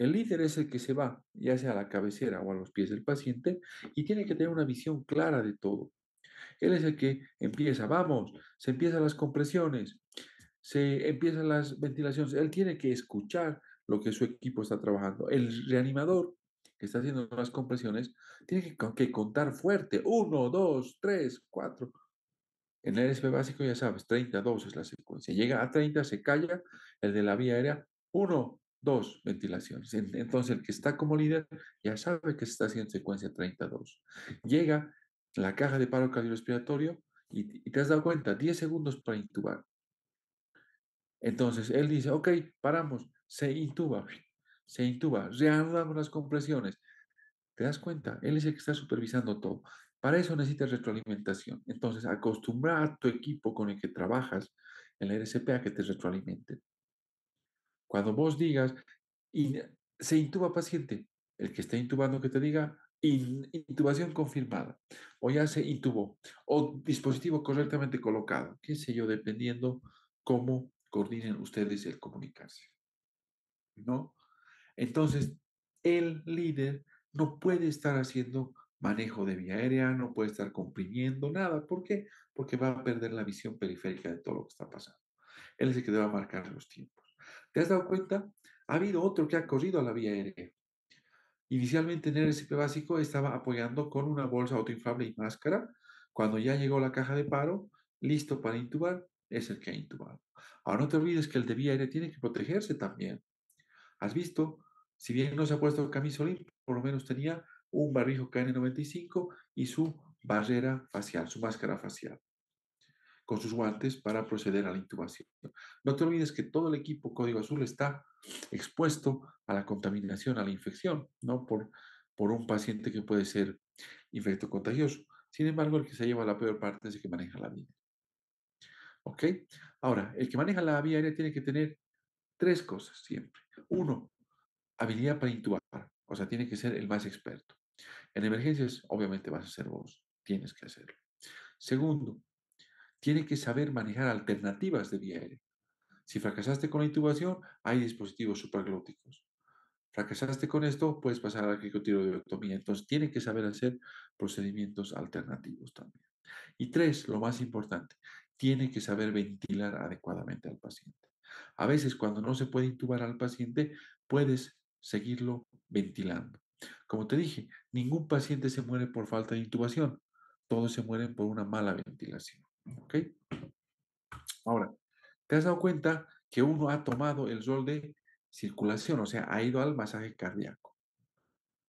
El líder es el que se va, ya sea a la cabecera o a los pies del paciente, y tiene que tener una visión clara de todo. Él es el que empieza, vamos, se empiezan las compresiones, se empiezan las ventilaciones. Él tiene que escuchar lo que su equipo está trabajando. El reanimador que está haciendo las compresiones tiene que contar fuerte. 1, 2, 3, 4. En el SP básico ya sabes, 32 es la secuencia. Llega a 30, se calla. El de la vía aérea, 1, 2 ventilaciones. Entonces el que está como líder ya sabe que se está haciendo secuencia 32. Llega la caja de paro cardiorrespiratorio y te has dado cuenta, 10 segundos para intubar. Entonces él dice, ok, paramos, se intuba, reanudamos las compresiones. ¿Te das cuenta? Él es el que está supervisando todo. Para eso necesitas retroalimentación. Entonces, acostumbra a tu equipo con el que trabajas en la RCP a que te retroalimenten. Cuando vos digas, se intuba paciente, el que está intubando que te diga, intubación confirmada, o ya se intubó, o dispositivo correctamente colocado, qué sé yo, dependiendo cómo coordinen ustedes el comunicarse, ¿no? Entonces, el líder no puede estar haciendo manejo de vía aérea, no puede estar comprimiendo nada. ¿Por qué? Porque va a perder la visión periférica de todo lo que está pasando. Él es el que debe marcar los tiempos. ¿Te has dado cuenta? Ha habido otro que ha corrido a la vía aérea. Inicialmente en el RCP básico estaba apoyando con una bolsa autoinflable y máscara. Cuando ya llegó la caja de paro, listo para intubar, es el que ha intubado. Ahora no te olvides que el de vía aérea tiene que protegerse también. ¿Has visto? Si bien no se ha puesto el camisolín, por lo menos tenía un barbijo KN95 y su barrera facial, su máscara facial, con sus guantes para proceder a la intubación. No te olvides que todo el equipo Código Azul está expuesto a la contaminación, a la infección, ¿no? Por un paciente que puede ser infectocontagioso. Sin embargo, el que se lleva la peor parte es el que maneja la vía. ¿Ok? Ahora, el que maneja la vía aérea tiene que tener tres cosas siempre. Uno, habilidad para intubar, o sea, tiene que ser el más experto. En emergencias, obviamente vas a ser vos, tienes que hacerlo. Segundo, tiene que saber manejar alternativas de vía aérea. Si fracasaste con la intubación, hay dispositivos supraglóticos. Fracasaste con esto, puedes pasar a la cricotiroidotomía. Entonces, tiene que saber hacer procedimientos alternativos también. Y tres, lo más importante, tiene que saber ventilar adecuadamente al paciente. A veces, cuando no se puede intubar al paciente, puedes seguirlo ventilando. Como te dije, ningún paciente se muere por falta de intubación. Todos se mueren por una mala ventilación. ¿Ok? Ahora, ¿te has dado cuenta que uno ha tomado el rol de circulación? O sea, ha ido al masaje cardíaco.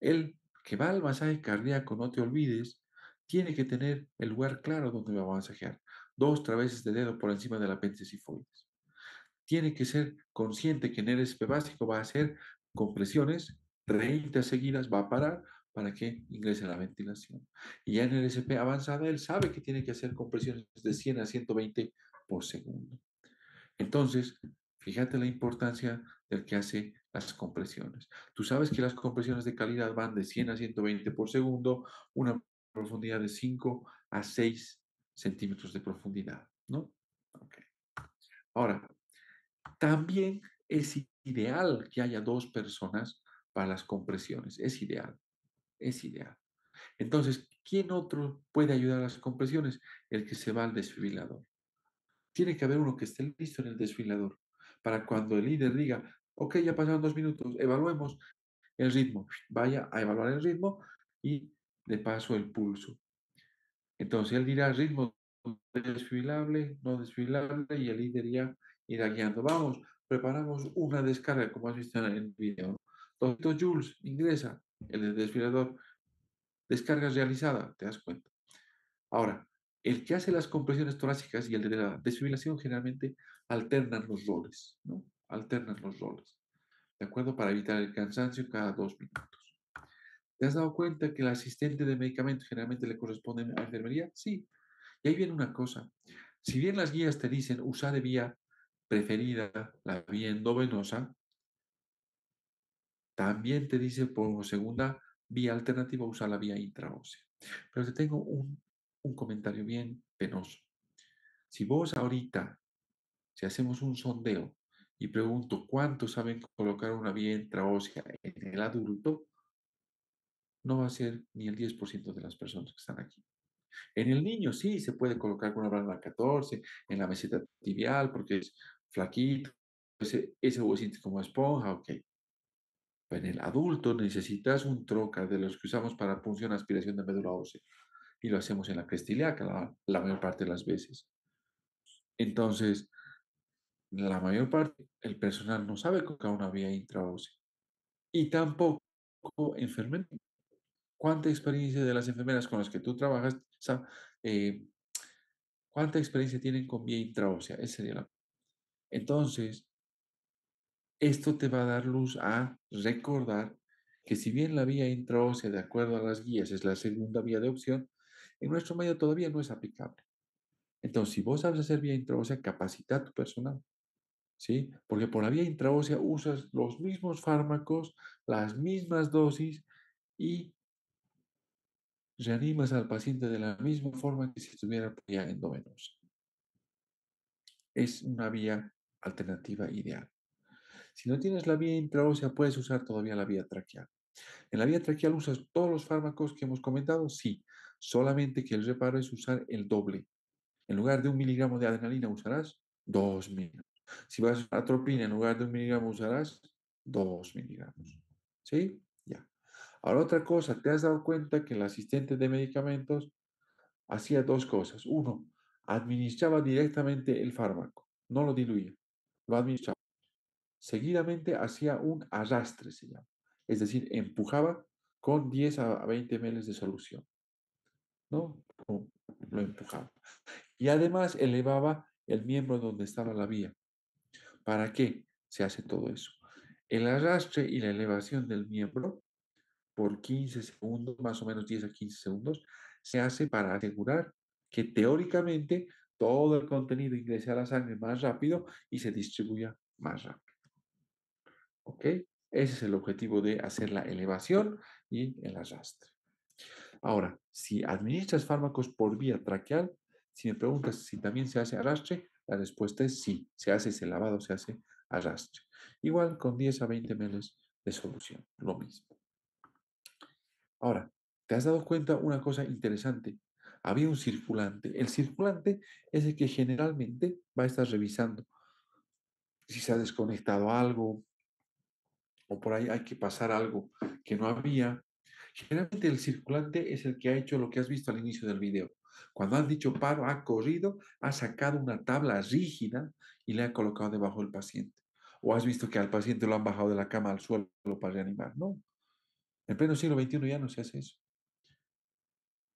El que va al masaje cardíaco, no te olvides, tiene que tener el lugar claro donde va a masajear. 2 traveses de dedo por encima del apéndice sifoides. Tiene que ser consciente que en el SP básico va a hacer compresiones 30 seguidas, va a parar para que ingrese la ventilación. Y ya en el SP avanzada, él sabe que tiene que hacer compresiones de 100 a 120 por segundo. Entonces, fíjate la importancia del que hace las compresiones. Tú sabes que las compresiones de calidad van de 100 a 120 por segundo, una profundidad de 5 a 6 centímetros de profundidad, ¿no? Okay. Ahora, también es ideal que haya 2 personas para las compresiones. Es ideal, es ideal. Entonces, ¿quién otro puede ayudar a las compresiones? El que se va al desfibrilador. Tiene que haber uno que esté listo en el desfibrilador para cuando el líder diga, ok, ya pasaron 2 minutos, evaluemos el ritmo. Vaya a evaluar el ritmo y de paso el pulso. Entonces él dirá ritmo desfibrilable, no desfibrilable y el líder ya irá guiando. Vamos, preparamos una descarga, como has visto en el video. 200 joules, ingresa el desfibrilador. Descarga realizada, te das cuenta. Ahora, el que hace las compresiones torácicas y el de la desfibrilación generalmente alternan los roles, ¿no? Alternan los roles, ¿de acuerdo? Para evitar el cansancio cada 2 minutos. ¿Te has dado cuenta que el asistente de medicamentos generalmente le corresponde a enfermería? Sí. Y ahí viene una cosa. Si bien las guías te dicen usar de vía preferida la vía endovenosa, también te dice por segunda vía alternativa usar la vía intraósea. Pero te tengo un comentario bien penoso. Si vos ahorita, si hacemos un sondeo y pregunto cuántos saben colocar una vía intraósea en el adulto, no va a ser ni el 10% de las personas que están aquí. En el niño sí se puede colocar con una válvula 14, en la meseta tibial, porque es flaquito, ese huesito como esponja, ok. Pero en el adulto necesitas un trocar de los que usamos para punción aspiración de médula ósea. Y lo hacemos en la cresta ilíaca la mayor parte de las veces. Entonces, la mayor parte del personal no sabe colocar una vía intraósea. Y tampoco enfermería. ¿Cuánta experiencia de las enfermeras con las que tú trabajas, eh, cuánta experiencia tienen con vía intraósea? Esa sería la. Entonces, esto te va a dar luz a recordar que si bien la vía intraósea, de acuerdo a las guías, es la segunda vía de opción, en nuestro medio todavía no es aplicable. Entonces, si vos sabes hacer vía intraósea, capacita a tu personal, ¿sí? Porque por la vía intraósea usas los mismos fármacos, las mismas dosis y reanimas al paciente de la misma forma que si estuviera por vía endovenosa. Es una vía alternativa ideal. Si no tienes la vía intraósea, puedes usar todavía la vía traqueal. ¿En la vía traqueal usas todos los fármacos que hemos comentado? Sí, solamente que el reparo es usar el doble. En lugar de 1 miligramo de adrenalina usarás 2 miligramos. Si vas a usar atropina, en lugar de 1 miligramo usarás 2 miligramos. ¿Sí? Ya. Ahora otra cosa, ¿te has dado cuenta que el asistente de medicamentos hacía dos cosas? Uno, administraba directamente el fármaco, no lo diluía, lo administraba. Seguidamente hacía un arrastre, se llama. Es decir, empujaba con 10 a 20 ml de solución. ¿No? Lo empujaba. Y además elevaba el miembro donde estaba la vía. ¿Para qué se hace todo eso? El arrastre y la elevación del miembro por 15 segundos, más o menos 10 a 15 segundos, se hace para asegurar que teóricamente todo el contenido ingrese a la sangre más rápido y se distribuya más rápido. ¿Ok? Ese es el objetivo de hacer la elevación y el arrastre. Ahora, si administras fármacos por vía traqueal, si me preguntas si también se hace arrastre, la respuesta es sí, se hace ese lavado, se hace arrastre. Igual con 10 a 20 ml de solución, lo mismo. Ahora, ¿te has dado cuenta una cosa interesante? Había un circulante. El circulante es el que generalmente va a estar revisando si se ha desconectado algo o por ahí hay que pasar algo que no había. Generalmente el circulante es el que ha hecho lo que has visto al inicio del video. Cuando han dicho paro, ha corrido, ha sacado una tabla rígida y le ha colocado debajo del paciente. O has visto que al paciente lo han bajado de la cama al suelo para reanimar. No. En pleno siglo XXI ya no se hace eso.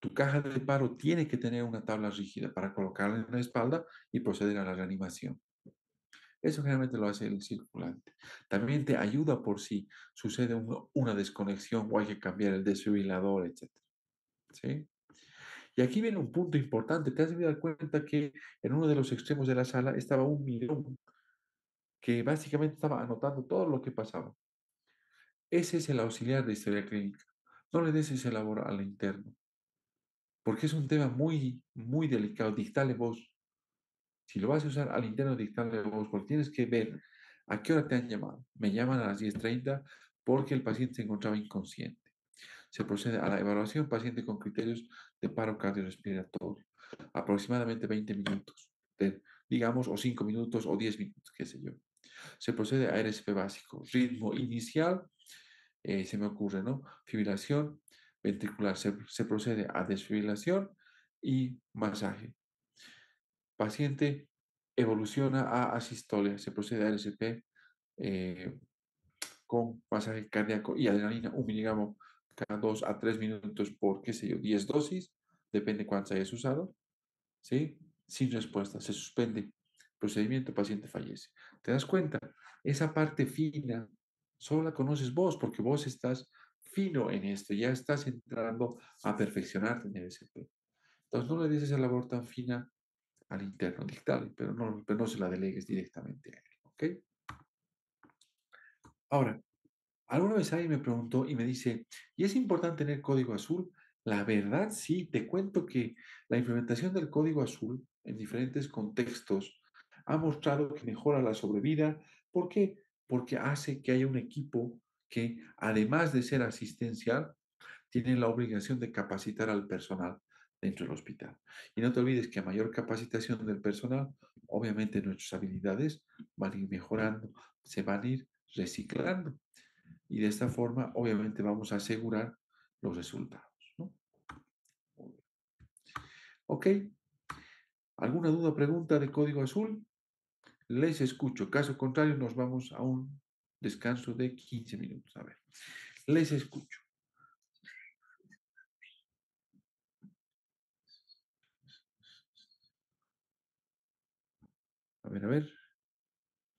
Tu caja de paro tiene que tener una tabla rígida para colocarla en la espalda y proceder a la reanimación. Eso generalmente lo hace el circulante. También te ayuda por si sucede una desconexión o hay que cambiar el desfibrilador, etc. ¿Sí? Y aquí viene un punto importante. ¿Te has dado cuenta que en uno de los extremos de la sala estaba un mirón que básicamente estaba anotando todo lo que pasaba? Ese es el auxiliar de historia clínica. No le des ese labor al interno, porque es un tema muy, muy delicado. Dictale vos. Si lo vas a usar al interno, dictale vos, porque tienes que ver a qué hora te han llamado. Me llaman a las 10:30 porque el paciente se encontraba inconsciente. Se procede a la evaluación paciente con criterios de paro cardiorrespiratorio. Aproximadamente 20 minutos, digamos, o 5 minutos o 10 minutos, qué sé yo. Se procede a RSP básico. Ritmo inicial, se me ocurre, ¿no? Fibrilación ventricular. Se procede a desfibrilación y masaje. Paciente evoluciona a asistolia. Se procede a RSP con masaje cardíaco y adrenalina 1 miligramo cada 2 a 3 minutos por, qué sé yo, 10 dosis, depende cuántas hayas usado, ¿sí? Sin respuesta, se suspende procedimiento, paciente fallece. ¿Te das cuenta? Esa parte fina solo la conoces vos porque vos estás fino en esto, ya estás entrando a perfeccionarte en el SP. Entonces no le des esa labor tan fina al interno, dictale, pero no se la delegues directamente a él, ¿ok? Ahora, alguna vez alguien me preguntó y me dice, ¿y es importante tener código azul? La verdad, sí, te cuento que la implementación del código azul en diferentes contextos ha mostrado que mejora la sobrevida, ¿Por qué? Porque hace que haya un equipo que, además de ser asistencial, tiene la obligación de capacitar al personal dentro del hospital. Y no te olvides que a mayor capacitación del personal, obviamente nuestras habilidades van a ir mejorando, se van a ir reciclando. Y de esta forma, obviamente, vamos a asegurar los resultados, ¿no? ¿Ok? ¿Alguna duda o pregunta de código azul? Les escucho. Caso contrario, nos vamos a un descanso de 15 minutos. A ver, les escucho. A ver, a ver.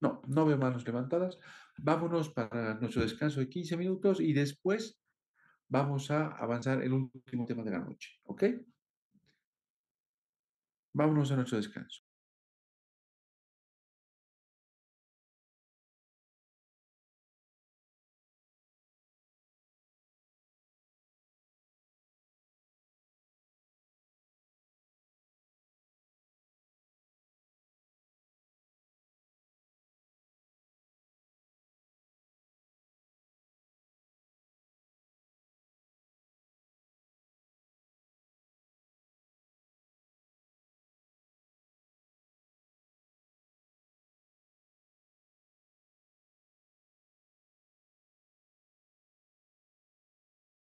No, no veo manos levantadas. Vámonos para nuestro descanso de 15 minutos y después vamos a avanzar el último tema de la noche. ¿Ok? Vámonos a nuestro descanso.